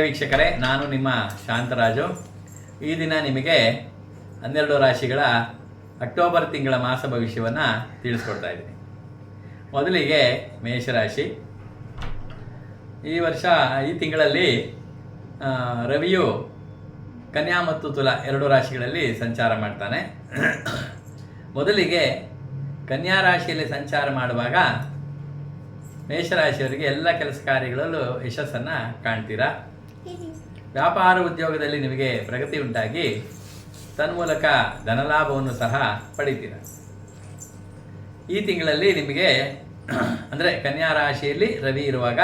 ವೀಕ್ಷಕರೇ, ನಾನು ನಿಮ್ಮ ಶಾಂತರಾಜು. ಈ ದಿನ ನಿಮಗೆ 12 ರಾಶಿಗಳ ಅಕ್ಟೋಬರ್ ತಿಂಗಳ ಮಾಸ ಭವಿಷ್ಯವನ್ನು ತಿಳಿಸ್ಕೊಡ್ತಾ ಇದ್ದೀನಿ. ಮೊದಲಿಗೆ ಮೇಷರಾಶಿ. ಈ ತಿಂಗಳಲ್ಲಿ ರವಿಯು ಕನ್ಯಾ ಮತ್ತು ತುಲಾ 2 ರಾಶಿಗಳಲ್ಲಿ ಸಂಚಾರ ಮಾಡ್ತಾನೆ. ಮೊದಲಿಗೆ ಕನ್ಯಾ ರಾಶಿಯಲ್ಲಿ ಸಂಚಾರ ಮಾಡುವಾಗ ಮೇಷರಾಶಿಯವರಿಗೆ ಎಲ್ಲ ಕೆಲಸ ಕಾರ್ಯಗಳಲ್ಲೂ ಯಶಸ್ಸನ್ನು ಕಾಣ್ತೀರಾ. ವ್ಯಾಪಾರ ಉದ್ಯೋಗದಲ್ಲಿ ನಿಮಗೆ ಪ್ರಗತಿ ಉಂಟಾಗಿ ತನ್ಮೂಲಕ ಧನಲಾಭವನ್ನು ಸಹ ಪಡಿತೀರ. ಈ ತಿಂಗಳಲ್ಲಿ ನಿಮಗೆ ಅಂದರೆ ಕನ್ಯಾ ರಾಶಿಯಲ್ಲಿ ರವಿ ಇರುವಾಗ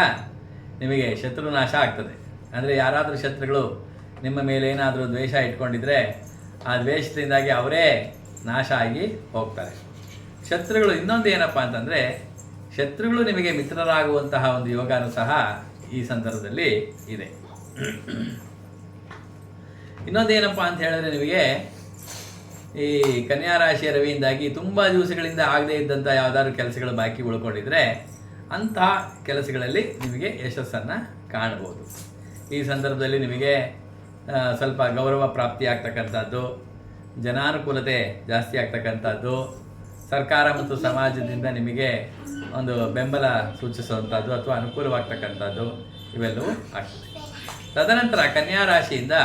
ನಿಮಗೆ ಶತ್ರುನಾಶ ಆಗ್ತದೆ. ಅಂದರೆ ಯಾರಾದರೂ ಶತ್ರುಗಳು ನಿಮ್ಮ ಮೇಲೆ ಏನಾದರೂ ದ್ವೇಷ ಇಟ್ಕೊಂಡಿದ್ರೆ ಆ ದ್ವೇಷದಿಂದಾಗಿ ಅವರೇ ನಾಶ ಆಗಿ ಹೋಗ್ತಾರೆ. ಶತ್ರುಗಳು ಇನ್ನೊಂದು ಏನಪ್ಪ ಅಂತಂದರೆ, ಶತ್ರುಗಳು ನಿಮಗೆ ಮಿತ್ರರಾಗುವಂತಹ ಒಂದು ಯೋಗನೂ ಸಹ ಈ ಸಂದರ್ಭದಲ್ಲಿ ಇದೆ. ಇನ್ನೊಂದೇನಪ್ಪ ಅಂತ ಹೇಳಿದ್ರೆ, ನಿಮಗೆ ಈ ಕನ್ಯಾ ರಾಶಿಯ ರವಿಯಿಂದಾಗಿ ತುಂಬ ದಿವಸಗಳಿಂದ ಆಗದೇ ಇದ್ದಂಥ ಯಾವುದಾದ್ರು ಕೆಲಸಗಳು ಬಾಕಿ ಉಳ್ಕೊಂಡಿದ್ರೆ ಅಂತಹ ಕೆಲಸಗಳಲ್ಲಿ ನಿಮಗೆ ಯಶಸ್ಸನ್ನು ಕಾಣಬಹುದು. ಈ ಸಂದರ್ಭದಲ್ಲಿ ನಿಮಗೆ ಸ್ವಲ್ಪ ಗೌರವ ಪ್ರಾಪ್ತಿ ಆಗ್ತಕ್ಕಂಥದ್ದು, ಜನಾನುಕೂಲತೆ ಜಾಸ್ತಿ ಆಗ್ತಕ್ಕಂಥದ್ದು, ಸರ್ಕಾರ ಮತ್ತು ಸಮಾಜದಿಂದ ನಿಮಗೆ ಒಂದು ಬೆಂಬಲ ಸೂಚಿಸುವಂಥದ್ದು ಅಥವಾ ಅನುಕೂಲವಾಗ್ತಕ್ಕಂಥದ್ದು ಇವೆಲ್ಲವೂ ಆಗ್ತದೆ. ತದನಂತರ ಕನ್ಯಾ ರಾಶಿಯಿಂದ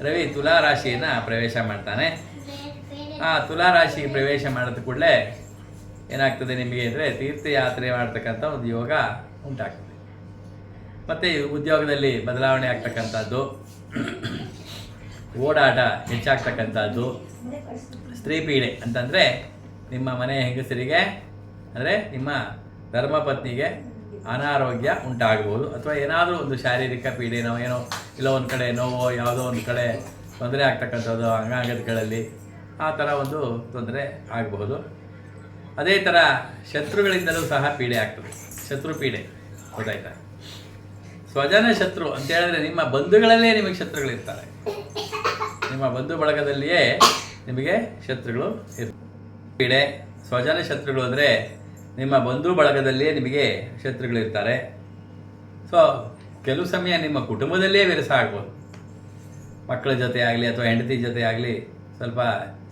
ರವಿ ತುಲಾ ರಾಶಿಯನ್ನು ಪ್ರವೇಶ ಮಾಡ್ತಾನೆ. ಆ ತುಲಾ ರಾಶಿಗೆ ಪ್ರವೇಶ ಮಾಡಿದ ಕೂಡಲೇ ಏನಾಗ್ತದೆ ನಿಮಗೆ ಅಂದರೆ, ತೀರ್ಥಯಾತ್ರೆ ಮಾಡ್ತಕ್ಕಂಥ ಒಂದು ಯೋಗ ಉಂಟಾಗ್ತದೆ. ಮತ್ತು ಉದ್ಯೋಗದಲ್ಲಿ ಬದಲಾವಣೆ ಆಗ್ತಕ್ಕಂಥದ್ದು, ಓಡಾಟ ಹೆಚ್ಚಾಗ್ತಕ್ಕಂಥದ್ದು, ಸ್ತ್ರೀ ಪೀಡೆ ಅಂತಂದರೆ ನಿಮ್ಮ ಮನೆ ಹೆಂಗಸರಿಗೆ ಅಂದರೆ ನಿಮ್ಮ ಧರ್ಮಪತ್ನಿಗೆ ಅನಾರೋಗ್ಯ ಉಂಟಾಗಬಹುದು, ಅಥವಾ ಏನಾದರೂ ಒಂದು ಶಾರೀರಿಕ ಪೀಡೆನೋ ಏನೋ ಇಲ್ಲ ಒಂದು ಕಡೆ ನೋವೋ ಯಾವುದೋ ಒಂದು ಕಡೆ ತೊಂದರೆ ಆಗ್ತಕ್ಕಂಥದ್ದು ಅಂಗಾಂಗಗಳಲ್ಲಿ ಆ ಥರ ಒಂದು ತೊಂದರೆ ಆಗಬಹುದು. ಅದೇ ಥರ ಶತ್ರುಗಳಿಂದಲೂ ಸಹ ಪೀಡೆ ಆಗ್ತದೆ, ಶತ್ರು ಪೀಡೆ. ಗೊತ್ತಾಯ್ತಾ? ಸ್ವಜನ ಶತ್ರು ಅಂತ ಹೇಳಿದ್ರೆ ನಿಮ್ಮ ಬಂಧುಗಳಲ್ಲೇ ನಿಮಗೆ ಶತ್ರುಗಳಿರ್ತಾರೆ. ನಿಮ್ಮ ಬಂಧು ಬಳಗದಲ್ಲಿಯೇ ನಿಮಗೆ ಶತ್ರುಗಳು ಇರ್ತಾರೆ. ಪೀಡೆ ಸ್ವಜನ ಶತ್ರುಗಳು ಅಂದರೆ ನಿಮ್ಮ ಬಂಧು ಬಳಗದಲ್ಲಿಯೇ ನಿಮಗೆ ಶತ್ರುಗಳಿರ್ತಾರೆ. ಸೊ ಕೆಲವು ಸಮಯ ನಿಮ್ಮ ಕುಟುಂಬದಲ್ಲೇ ವಿರಸ ಆಗ್ಬೋದು. ಮಕ್ಕಳ ಜೊತೆ ಆಗಲಿ ಅಥವಾ ಹೆಂಡತಿ ಜೊತೆ ಆಗಲಿ ಸ್ವಲ್ಪ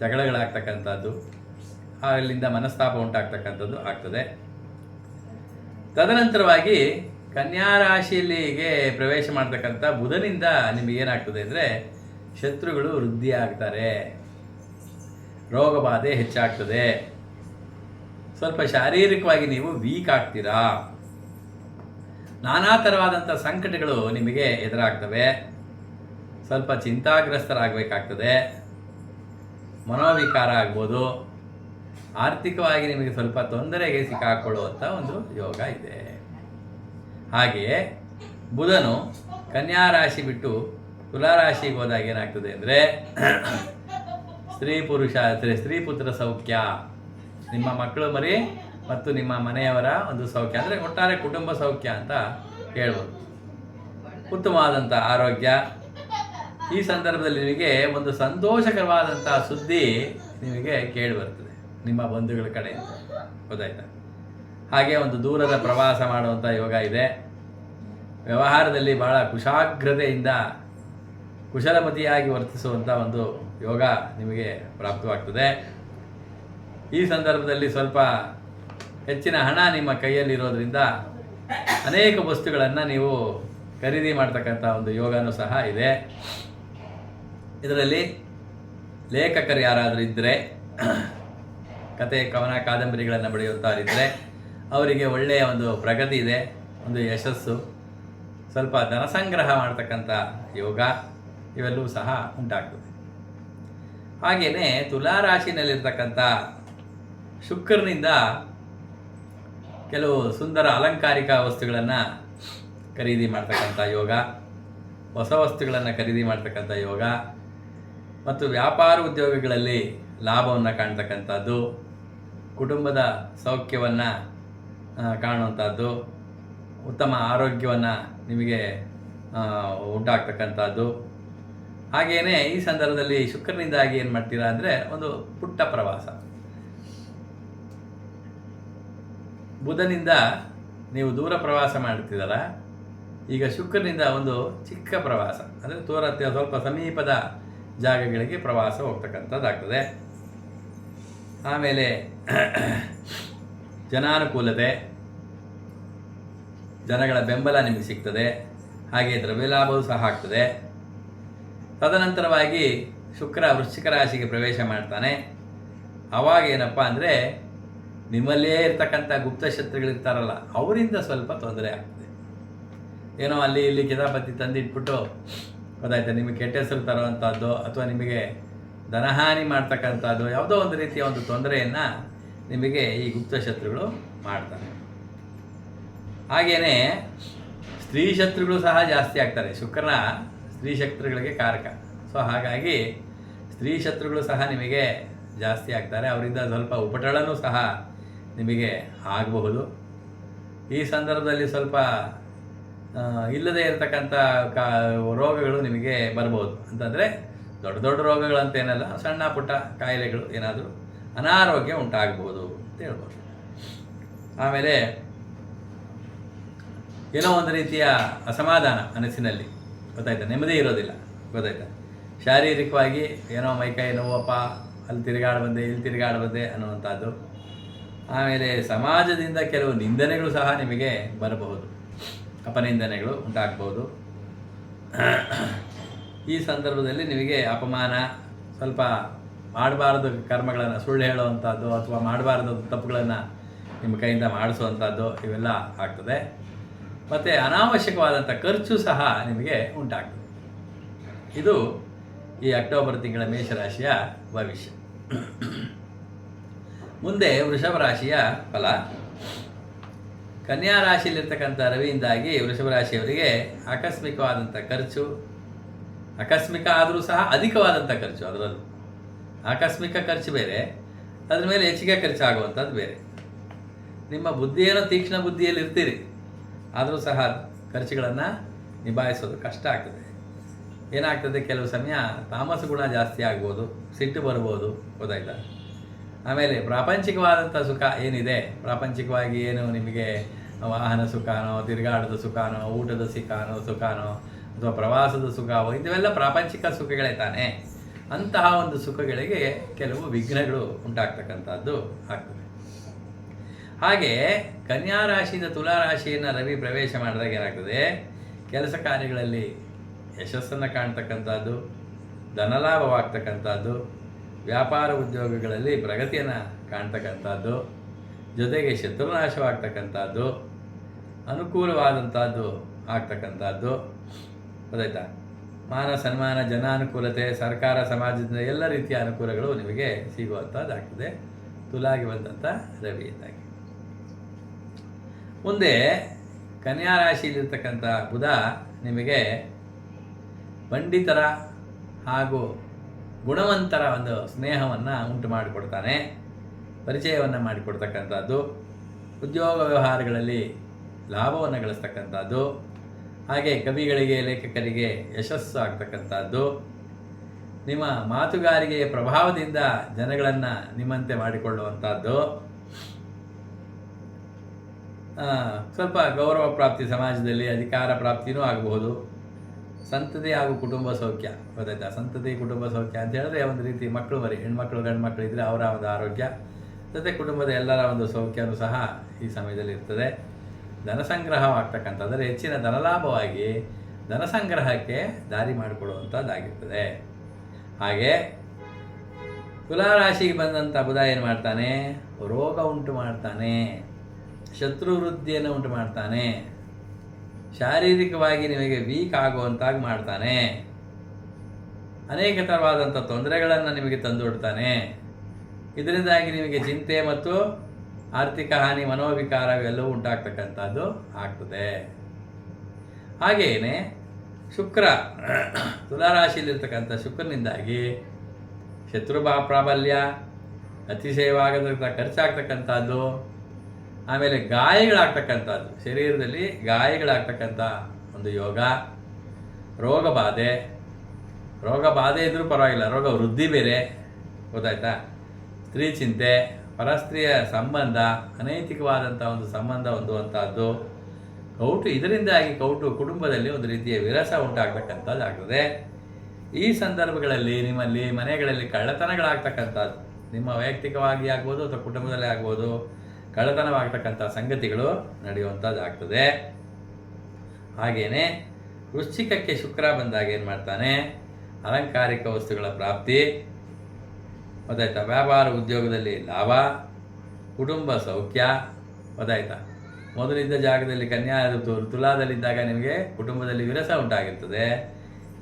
ಜಗಳಗಳಾಗ್ತಕ್ಕಂಥದ್ದು, ಅಲ್ಲಿಂದ ಮನಸ್ತಾಪ ಉಂಟಾಗ್ತಕ್ಕಂಥದ್ದು ಆಗ್ತದೆ. ತದನಂತರವಾಗಿ ಕನ್ಯಾ ರಾಶಿಯಲ್ಲಿಗೆ ಪ್ರವೇಶ ಮಾಡ್ತಕ್ಕಂಥ ಬುಧನಿಂದ ನಿಮಗೇನಾಗ್ತದೆ ಅಂದರೆ, ಶತ್ರುಗಳು ವೃದ್ಧಿ ಆಗ್ತಾರೆ, ರೋಗ ಬಾಧೆ ಹೆಚ್ಚಾಗ್ತದೆ, ಸ್ವಲ್ಪ ಶಾರೀರಿಕವಾಗಿ ನೀವು ವೀಕ್ ಆಗ್ತೀರಾ, ನಾನಾ ಥರವಾದಂಥ ಸಂಕಟಗಳು ನಿಮಗೆ ಎದುರಾಗ್ತವೆ, ಸ್ವಲ್ಪ ಚಿಂತಾಗ್ರಸ್ತರಾಗಬೇಕಾಗ್ತದೆ, ಮನೋವಿಕಾರ ಆಗ್ಬೋದು, ಆರ್ಥಿಕವಾಗಿ ನಿಮಗೆ ಸ್ವಲ್ಪ ತೊಂದರೆಗೆ ಸಿಕ್ಕಾಕೊಳ್ಳುವಂಥ ಒಂದು ಯೋಗ ಇದೆ. ಹಾಗೆಯೇ ಬುಧನು ಕನ್ಯಾ ರಾಶಿ ಬಿಟ್ಟು ತುಲಾ ರಾಶಿಗೆ ಹೋದಾಗ ಏನಾಗ್ತದೆ ಅಂದರೆ, ಸ್ತ್ರೀ ಪುತ್ರ ಸೌಖ್ಯ, ನಿಮ್ಮ ಮಕ್ಕಳು ಮರಿ ಮತ್ತು ನಿಮ್ಮ ಮನೆಯವರ ಒಂದು ಸೌಖ್ಯ ಅಂದರೆ ಒಟ್ಟಾರೆ ಕುಟುಂಬ ಸೌಖ್ಯ ಅಂತ ಹೇಳ್ಬೋದು. ಉತ್ತಮವಾದಂಥ ಆರೋಗ್ಯ. ಈ ಸಂದರ್ಭದಲ್ಲಿ ನಿಮಗೆ ಒಂದು ಸಂತೋಷಕರವಾದಂಥ ಸುದ್ದಿ ನಿಮಗೆ ಕೇಳಿಬರ್ತದೆ ನಿಮ್ಮ ಬಂಧುಗಳ ಕಡೆಯಿಂದ. ಗೊತ್ತಾಯ್ತಾ? ಹಾಗೆ ಒಂದು ದೂರದ ಪ್ರವಾಸ ಮಾಡುವಂಥ ಯೋಗ ಇದೆ. ವ್ಯವಹಾರದಲ್ಲಿ ಬಹಳ ಕುಶಾಗ್ರತೆಯಿಂದ ಕುಶಲಮತಿಯಾಗಿ ವರ್ತಿಸುವಂಥ ಒಂದು ಯೋಗ ನಿಮಗೆ ಪ್ರಾಪ್ತವಾಗ್ತದೆ. ಈ ಸಂದರ್ಭದಲ್ಲಿ ಸ್ವಲ್ಪ ಹೆಚ್ಚಿನ ಹಣ ನಿಮ್ಮ ಕೈಯಲ್ಲಿರೋದ್ರಿಂದ ಅನೇಕ ವಸ್ತುಗಳನ್ನು ನೀವು ಖರೀದಿ ಮಾಡ್ತಕ್ಕಂಥ ಒಂದು ಯೋಗನೂ ಸಹ ಇದೆ. ಇದರಲ್ಲಿ ಲೇಖಕರು ಯಾರಾದರೂ ಇದ್ದರೆ, ಕತೆ ಕವನ ಕಾದಂಬರಿಗಳನ್ನು ಬರೆಯುವಂಥವರಿದ್ದರೆ ಅವರಿಗೆ ಒಳ್ಳೆಯ ಒಂದು ಪ್ರಗತಿ ಇದೆ, ಒಂದು ಯಶಸ್ಸು, ಸ್ವಲ್ಪ ಧನ ಸಂಗ್ರಹ ಮಾಡ್ತಕ್ಕಂಥ ಯೋಗ ಇವೆಲ್ಲವೂ ಸಹ ಉಂಟಾಗ್ತದೆ. ಹಾಗೆಯೇ ತುಲಾ ರಾಶಿನಲ್ಲಿರ್ತಕ್ಕಂಥ ಶುಕ್ರನಿಂದ ಕೆಲವು ಸುಂದರ ಅಲಂಕಾರಿಕ ವಸ್ತುಗಳನ್ನು ಖರೀದಿ ಮಾಡ್ತಕ್ಕಂಥ ಯೋಗ, ಹೊಸ ವಸ್ತುಗಳನ್ನು ಖರೀದಿ ಮಾಡ್ತಕ್ಕಂಥ ಯೋಗ, ಮತ್ತು ವ್ಯಾಪಾರ ಉದ್ಯೋಗಗಳಲ್ಲಿ ಲಾಭವನ್ನು ಕಾಣ್ತಕ್ಕಂಥದ್ದು, ಕುಟುಂಬದ ಸೌಖ್ಯವನ್ನು ಕಾಣುವಂಥದ್ದು, ಉತ್ತಮ ಆರೋಗ್ಯವನ್ನು ನಿಮಗೆ ಉಂಟಾಗ್ತಕ್ಕಂಥದ್ದು. ಹಾಗೆಯೇ ಈ ಸಂದರ್ಭದಲ್ಲಿ ಶುಕ್ರನಿಂದಾಗಿ ಏನು ಮಾಡ್ತೀರಾ ಅಂದರೆ, ಒಂದು ಪುಟ್ಟ ಪ್ರವಾಸ. ಬುಧನಿಂದ ನೀವು ದೂರ ಪ್ರವಾಸ ಮಾಡ್ತಿದ್ದಲ್ಲ, ಈಗ ಶುಕ್ರನಿಂದ ಒಂದು ಚಿಕ್ಕ ಪ್ರವಾಸ, ಅಂದರೆ ಸ್ವಲ್ಪ ಸಮೀಪದ ಜಾಗಗಳಿಗೆ ಪ್ರವಾಸ ಹೋಗ್ತಕ್ಕಂಥದ್ದಾಗ್ತದೆ. ಆಮೇಲೆ ಜನಾನುಕೂಲತೆ, ಜನಗಳ ಬೆಂಬಲ ನಿಮಗೆ ಸಿಗ್ತದೆ. ಹಾಗೆ ದ್ರವ್ಯಲಾಭವೂ ಸಹ ಆಗ್ತದೆ. ತದನಂತರವಾಗಿ ಶುಕ್ರ ವೃಶ್ಚಿಕ ರಾಶಿಗೆ ಪ್ರವೇಶ ಮಾಡ್ತಾನೆ. ಆವಾಗ ಏನಪ್ಪ ಅಂದರೆ ನಿಮ್ಮಲ್ಲೇ ಇರ್ತಕ್ಕಂಥ ಗುಪ್ತಶತ್ರುಗಳಿರ್ತಾರಲ್ಲ, ಅವರಿಂದ ಸ್ವಲ್ಪ ತೊಂದರೆ ಆಗ್ತದೆ. ಏನೋ ಅಲ್ಲಿ ಇಲ್ಲಿ ಕಿತಾಪತಿ ತಂದಿಟ್ಬಿಟ್ಟು ಗೊತ್ತಾಯ್ತು ನಿಮಗೆ ಕೆಟ್ಟ ಹೆಸರು ತರುವಂಥದ್ದು ಅಥವಾ ನಿಮಗೆ ಧನಹಾನಿ ಮಾಡ್ತಕ್ಕಂಥದ್ದು ಯಾವುದೋ ಒಂದು ರೀತಿಯ ಒಂದು ತೊಂದರೆಯನ್ನು ನಿಮಗೆ ಈ ಗುಪ್ತಶತ್ರುಗಳು ಮಾಡ್ತಾರೆ. ಹಾಗೆಯೇ ಸ್ತ್ರೀ ಶತ್ರುಗಳು ಸಹ ಜಾಸ್ತಿ ಆಗ್ತಾರೆ. ಶುಕ್ರನ ಸ್ತ್ರೀ ಶತ್ರುಗಳಿಗೆ ಕಾರಕ. ಸೊ ಹಾಗಾಗಿ ಸ್ತ್ರೀ ಶತ್ರುಗಳು ಸಹ ನಿಮಗೆ ಜಾಸ್ತಿ ಆಗ್ತಾರೆ. ಅವರಿಂದ ಸ್ವಲ್ಪ ಉಪಟಳನೂ ಸಹ ನಿಮಗೆ ಆಗಬಹುದು. ಈ ಸಂದರ್ಭದಲ್ಲಿ ಸ್ವಲ್ಪ ಇಲ್ಲದೇ ಇರತಕ್ಕಂಥ ರೋಗಗಳು ನಿಮಗೆ ಬರ್ಬೋದು. ಅಂತಂದರೆ ದೊಡ್ಡ ದೊಡ್ಡ ರೋಗಗಳಂತೇನಲ್ಲ, ಸಣ್ಣ ಪುಟ್ಟ ಕಾಯಿಲೆಗಳು ಏನಾದರೂ ಅನಾರೋಗ್ಯ ಉಂಟಾಗಬಹುದು ಅಂತ ಹೇಳ್ಬೋದು. ಆಮೇಲೆ ಏನೋ ಒಂದು ರೀತಿಯ ಅಸಮಾಧಾನ ಮನಸ್ಸಿನಲ್ಲಿ, ಗೊತ್ತಾಯ್ತಾ, ನೆಮ್ಮದಿ ಇರೋದಿಲ್ಲ, ಗೊತ್ತಾಯ್ತಾ. ಶಾರೀರಿಕವಾಗಿ ಏನೋ ಮೈಕೈ ನೋವಪ್ಪ, ಅಲ್ಲಿ ತಿರುಗಾಡಿ ಬಂದೆ ಇಲ್ಲಿ ತಿರುಗಾಡಿ ಬಂದೆ ಅನ್ನುವಂಥದ್ದು. ಆಮೇಲೆ ಸಮಾಜದಿಂದ ಕೆಲವು ನಿಂದನೆಗಳು ಸಹ ನಿಮಗೆ ಬರಬಹುದು, ಅಪನಿಂದನೆಗಳು ಉಂಟಾಗಬಹುದು. ಈ ಸಂದರ್ಭದಲ್ಲಿ ನಿಮಗೆ ಅಪಮಾನ, ಸ್ವಲ್ಪ ಮಾಡಬಾರ್ದು ಕರ್ಮಗಳನ್ನು ಸುಳ್ಳು ಹೇಳುವಂಥದ್ದು ಅಥವಾ ಮಾಡಬಾರ್ದು ತಪ್ಪುಗಳನ್ನು ನಿಮ್ಮ ಕೈಯಿಂದ ಮಾಡಿಸುವಂಥದ್ದು ಇವೆಲ್ಲ ಆಗ್ತದೆ. ಮತ್ತು ಅನಾವಶ್ಯಕವಾದಂಥ ಖರ್ಚು ಸಹ ನಿಮಗೆ ಉಂಟಾಗ್ತದೆ. ಇದು ಈ ಅಕ್ಟೋಬರ್ ತಿಂಗಳ ಮೇಷರಾಶಿಯ ಭವಿಷ್ಯ. ಮುಂದೆ ವೃಷಭ ರಾಶಿಯ ಫಲ. ಕನ್ಯಾ ರಾಶಿಯಲ್ಲಿರ್ತಕ್ಕಂಥ ರವಿಯಿಂದಾಗಿ ವೃಷಭ ರಾಶಿಯವರಿಗೆ ಆಕಸ್ಮಿಕವಾದಂಥ ಖರ್ಚು, ಆಕಸ್ಮಿಕ ಆದರೂ ಸಹ ಅಧಿಕವಾದಂಥ ಖರ್ಚು. ಅದರಲ್ಲೂ ಆಕಸ್ಮಿಕ ಖರ್ಚು ಬೇರೆ, ಅದ್ರ ಮೇಲೆ ಹೆಚ್ಚಿಗೆ ಖರ್ಚಾಗುವಂಥದ್ದು ಬೇರೆ. ನಿಮ್ಮ ಬುದ್ಧಿಯೇನೋ ತೀಕ್ಷ್ಣ ಬುದ್ಧಿಯಲ್ಲಿ ಇರ್ತೀರಿ, ಆದರೂ ಸಹ ಖರ್ಚುಗಳನ್ನು ನಿಭಾಯಿಸೋದು ಕಷ್ಟ ಆಗ್ತದೆ. ಏನಾಗ್ತದೆ, ಕೆಲವು ಸಮಯ ತಾಮಸ ಗುಣ ಜಾಸ್ತಿ ಆಗ್ಬೋದು, ಸಿಟ್ಟು ಬರ್ಬೋದು, ಗೊತ್ತಾಯ್ತಾ. ಆಮೇಲೆ ಪ್ರಾಪಂಚಿಕವಾದಂಥ ಸುಖ ಏನಿದೆ, ಪ್ರಾಪಂಚಿಕವಾಗಿ ಏನು ನಿಮಗೆ ವಾಹನ ಸುಖಾನೋ, ತಿರುಗಾಟದ ಸುಖಾನೋ, ಊಟದ ಸುಖಾನೋ ಅಥವಾ ಪ್ರವಾಸದ ಸುಖವೋ, ಇದೆಲ್ಲ ಪ್ರಾಪಂಚಿಕ ಸುಖಗಳೇ ತಾನೇ. ಅಂತಹ ಒಂದು ಸುಖಗಳಿಗೆ ಕೆಲವು ವಿಘ್ನಗಳು ಉಂಟಾಗ್ತಕ್ಕಂಥದ್ದು ಆಗ್ತದೆ. ಹಾಗೆ ಕನ್ಯಾ ರಾಶಿಯಿಂದ ತುಲಾ ರಾಶಿಯನ್ನು ರವಿ ಪ್ರವೇಶ ಮಾಡಿದಾಗ ಏನಾಗ್ತದೆ, ಕೆಲಸ ಕಾರ್ಯಗಳಲ್ಲಿ ಯಶಸ್ಸನ್ನು ಕಾಣ್ತಕ್ಕಂಥದ್ದು, ಧನಲಾಭವಾಗ್ತಕ್ಕಂಥದ್ದು, ವ್ಯಾಪಾರ ಉದ್ಯೋಗಗಳಲ್ಲಿ ಪ್ರಗತಿಯನ್ನು ಕಾಣ್ತಕ್ಕಂಥದ್ದು, ಜೊತೆಗೆ ಶತ್ರುನಾಶವಾಗ್ತಕ್ಕಂಥದ್ದು, ಅನುಕೂಲವಾದಂಥದ್ದು ಆಗ್ತಕ್ಕಂಥದ್ದು, ಗೊತ್ತಾಯ್ತಾ. ಮಾನ ಸನ್ಮಾನ, ಜನಾನುಕೂಲತೆ, ಸರ್ಕಾರ ಸಮಾಜದಿಂದ ಎಲ್ಲ ರೀತಿಯ ಅನುಕೂಲಗಳು ನಿಮಗೆ ಸಿಗುವಂಥದ್ದಾಗ್ತದೆ ತುಲಾಗಿ ಬಂದಂಥ ರವಿಯಿಂದಾಗಿ. ಮುಂದೆ ಕನ್ಯಾ ರಾಶಿಯಲ್ಲಿರ್ತಕ್ಕಂಥ ಬುಧ ನಿಮಗೆ ಪಂಡಿತರ ಹಾಗೂ ಗುಣವಂತರ ಒಂದು ಸ್ನೇಹವನ್ನು ಉಂಟು ಮಾಡಿಕೊಡ್ತಾನೆ, ಪರಿಚಯವನ್ನು ಮಾಡಿಕೊಡ್ತಕ್ಕಂಥದ್ದು, ಉದ್ಯೋಗ ವ್ಯವಹಾರಗಳಲ್ಲಿ ಲಾಭವನ್ನು ಗಳಿಸ್ತಕ್ಕಂಥದ್ದು, ಹಾಗೆ ಕವಿಗಳಿಗೆ ಲೇಖಕರಿಗೆ ಯಶಸ್ಸು ಆಗ್ತಕ್ಕಂಥದ್ದು, ನಿಮ್ಮ ಮಾತುಗಾರಿಕೆಯ ಪ್ರಭಾವದಿಂದ ಜನಗಳನ್ನು ನಿಮ್ಮಂತೆ ಮಾಡಿಕೊಳ್ಳುವಂಥದ್ದು, ಸ್ವಲ್ಪ ಗೌರವ ಪ್ರಾಪ್ತಿ, ಸಮಾಜದಲ್ಲಿ ಅಧಿಕಾರ ಪ್ರಾಪ್ತಿಯೂ ಆಗಬಹುದು. ಸಂತತಿ ಹಾಗೂ ಕುಟುಂಬ ಸೌಖ್ಯ, ಗೊತ್ತಾಯ್ತಾ. ಸಂತತಿ ಕುಟುಂಬ ಸೌಖ್ಯ ಅಂತ ಹೇಳಿದ್ರೆ ಒಂದು ರೀತಿ ಮಕ್ಕಳು ಮರಿ, ಹೆಣ್ಮಕ್ಳು ಗಂಡು ಮಕ್ಕಳು ಇದ್ದರೆ ಅವರ ಒಂದು ಆರೋಗ್ಯ, ಜೊತೆ ಕುಟುಂಬದ ಎಲ್ಲರ ಒಂದು ಸೌಖ್ಯನೂ ಸಹ ಈ ಸಮಯದಲ್ಲಿ ಇರ್ತದೆ. ಧನಸಂಗ್ರಹವಾಗ್ತಕ್ಕಂಥದ್ದರೆ ಹೆಚ್ಚಿನ ಧನಲಾಭವಾಗಿ ಧನಸಂಗ್ರಹಕ್ಕೆ ದಾರಿ ಮಾಡಿಕೊಡುವಂಥದ್ದಾಗಿರ್ತದೆ. ಹಾಗೆ ತುಲಾರಾಶಿಗೆ ಬಂದಂಥ ಬುಧ ಏನು ಮಾಡ್ತಾನೆ, ರೋಗ ಉಂಟು ಮಾಡ್ತಾನೆ, ಶತ್ರು ವೃದ್ಧಿಯನ್ನು ಉಂಟು ಮಾಡ್ತಾನೆ, ಶಾರೀರಿಕವಾಗಿ ನಿಮಗೆ ವೀಕ್ ಆಗುವಂತಾಗಿ ಮಾಡ್ತಾನೆ, ಅನೇಕ ಥರವಾದಂಥ ತೊಂದರೆಗಳನ್ನು ನಿಮಗೆ ತಂದುಕೊಡ್ತಾನೆ. ಇದರಿಂದಾಗಿ ನಿಮಗೆ ಚಿಂತೆ ಮತ್ತು ಆರ್ಥಿಕ ಹಾನಿ, ಮನೋವಿಕಾರ ಇವೆಲ್ಲವೂ ಉಂಟಾಗ್ತಕ್ಕಂಥದ್ದು ಆಗ್ತದೆ. ಹಾಗೆಯೇ ಶುಕ್ರ, ತುಲಾರಾಶಿಯಲ್ಲಿರ್ತಕ್ಕಂಥ ಶುಕ್ರನಿಂದಾಗಿ ಶತ್ರು ಪ್ರಾಬಲ್ಯ, ಅತಿಶಯವಾಗದಂಥ ಖರ್ಚಾಗ್ತಕ್ಕಂಥದ್ದು, ಆಮೇಲೆ ಗಾಯಗಳಾಗ್ತಕ್ಕಂಥದ್ದು, ಶರೀರದಲ್ಲಿ ಗಾಯಗಳಾಗ್ತಕ್ಕಂಥ ಒಂದು ಯೋಗ, ರೋಗ ಬಾಧೆ ಇದ್ರೂ ಪರವಾಗಿಲ್ಲ, ರೋಗ ವೃದ್ಧಿ ಬೇರೆ, ಗೊತ್ತಾಯ್ತಾ. ಸ್ತ್ರೀ ಚಿಂತೆ, ಪರಸ್ತ್ರೀಯ ಸಂಬಂಧ, ಅನೈತಿಕವಾದಂಥ ಒಂದು ಸಂಬಂಧ ಹೊಂದುವಂಥದ್ದು, ಇದರಿಂದಾಗಿ ಕುಟುಂಬದಲ್ಲಿ ಒಂದು ರೀತಿಯ ವಿರಸ ಉಂಟಾಗ್ತಕ್ಕಂಥದ್ದಾಗ್ತದೆ. ಈ ಸಂದರ್ಭಗಳಲ್ಲಿ ನಿಮ್ಮಲ್ಲಿ ಮನೆಗಳಲ್ಲಿ ಕಳ್ಳತನಗಳಾಗ್ತಕ್ಕಂಥದ್ದು, ನಿಮ್ಮ ವೈಯಕ್ತಿಕವಾಗಿ ಆಗ್ಬೋದು ಅಥವಾ ಕುಟುಂಬದಲ್ಲೇ ಆಗ್ಬೋದು, ಕಳ್ಳತನವಾಗ್ತಕ್ಕಂಥ ಸಂಗತಿಗಳು ನಡೆಯುವಂಥದ್ದಾಗ್ತದೆ. ಹಾಗೆಯೇ ವೃಶ್ಚಿಕಕ್ಕೆ ಶುಕ್ರ ಬಂದಾಗ ಏನು ಮಾಡ್ತಾನೆ, ಅಲಂಕಾರಿಕ ವಸ್ತುಗಳ ಪ್ರಾಪ್ತಿ, ಗೊತ್ತಾಯ್ತಾ, ವ್ಯಾಪಾರ ಉದ್ಯೋಗದಲ್ಲಿ ಲಾಭ, ಕುಟುಂಬ ಸೌಖ್ಯ, ಗೊತ್ತಾಯ್ತಾ. ಮೊದಲಿದ್ದ ಜಾಗದಲ್ಲಿ ತುಲಾದಲ್ಲಿದ್ದಾಗ ನಿಮಗೆ ಕುಟುಂಬದಲ್ಲಿ ವಿರಸ ಉಂಟಾಗಿರ್ತದೆ.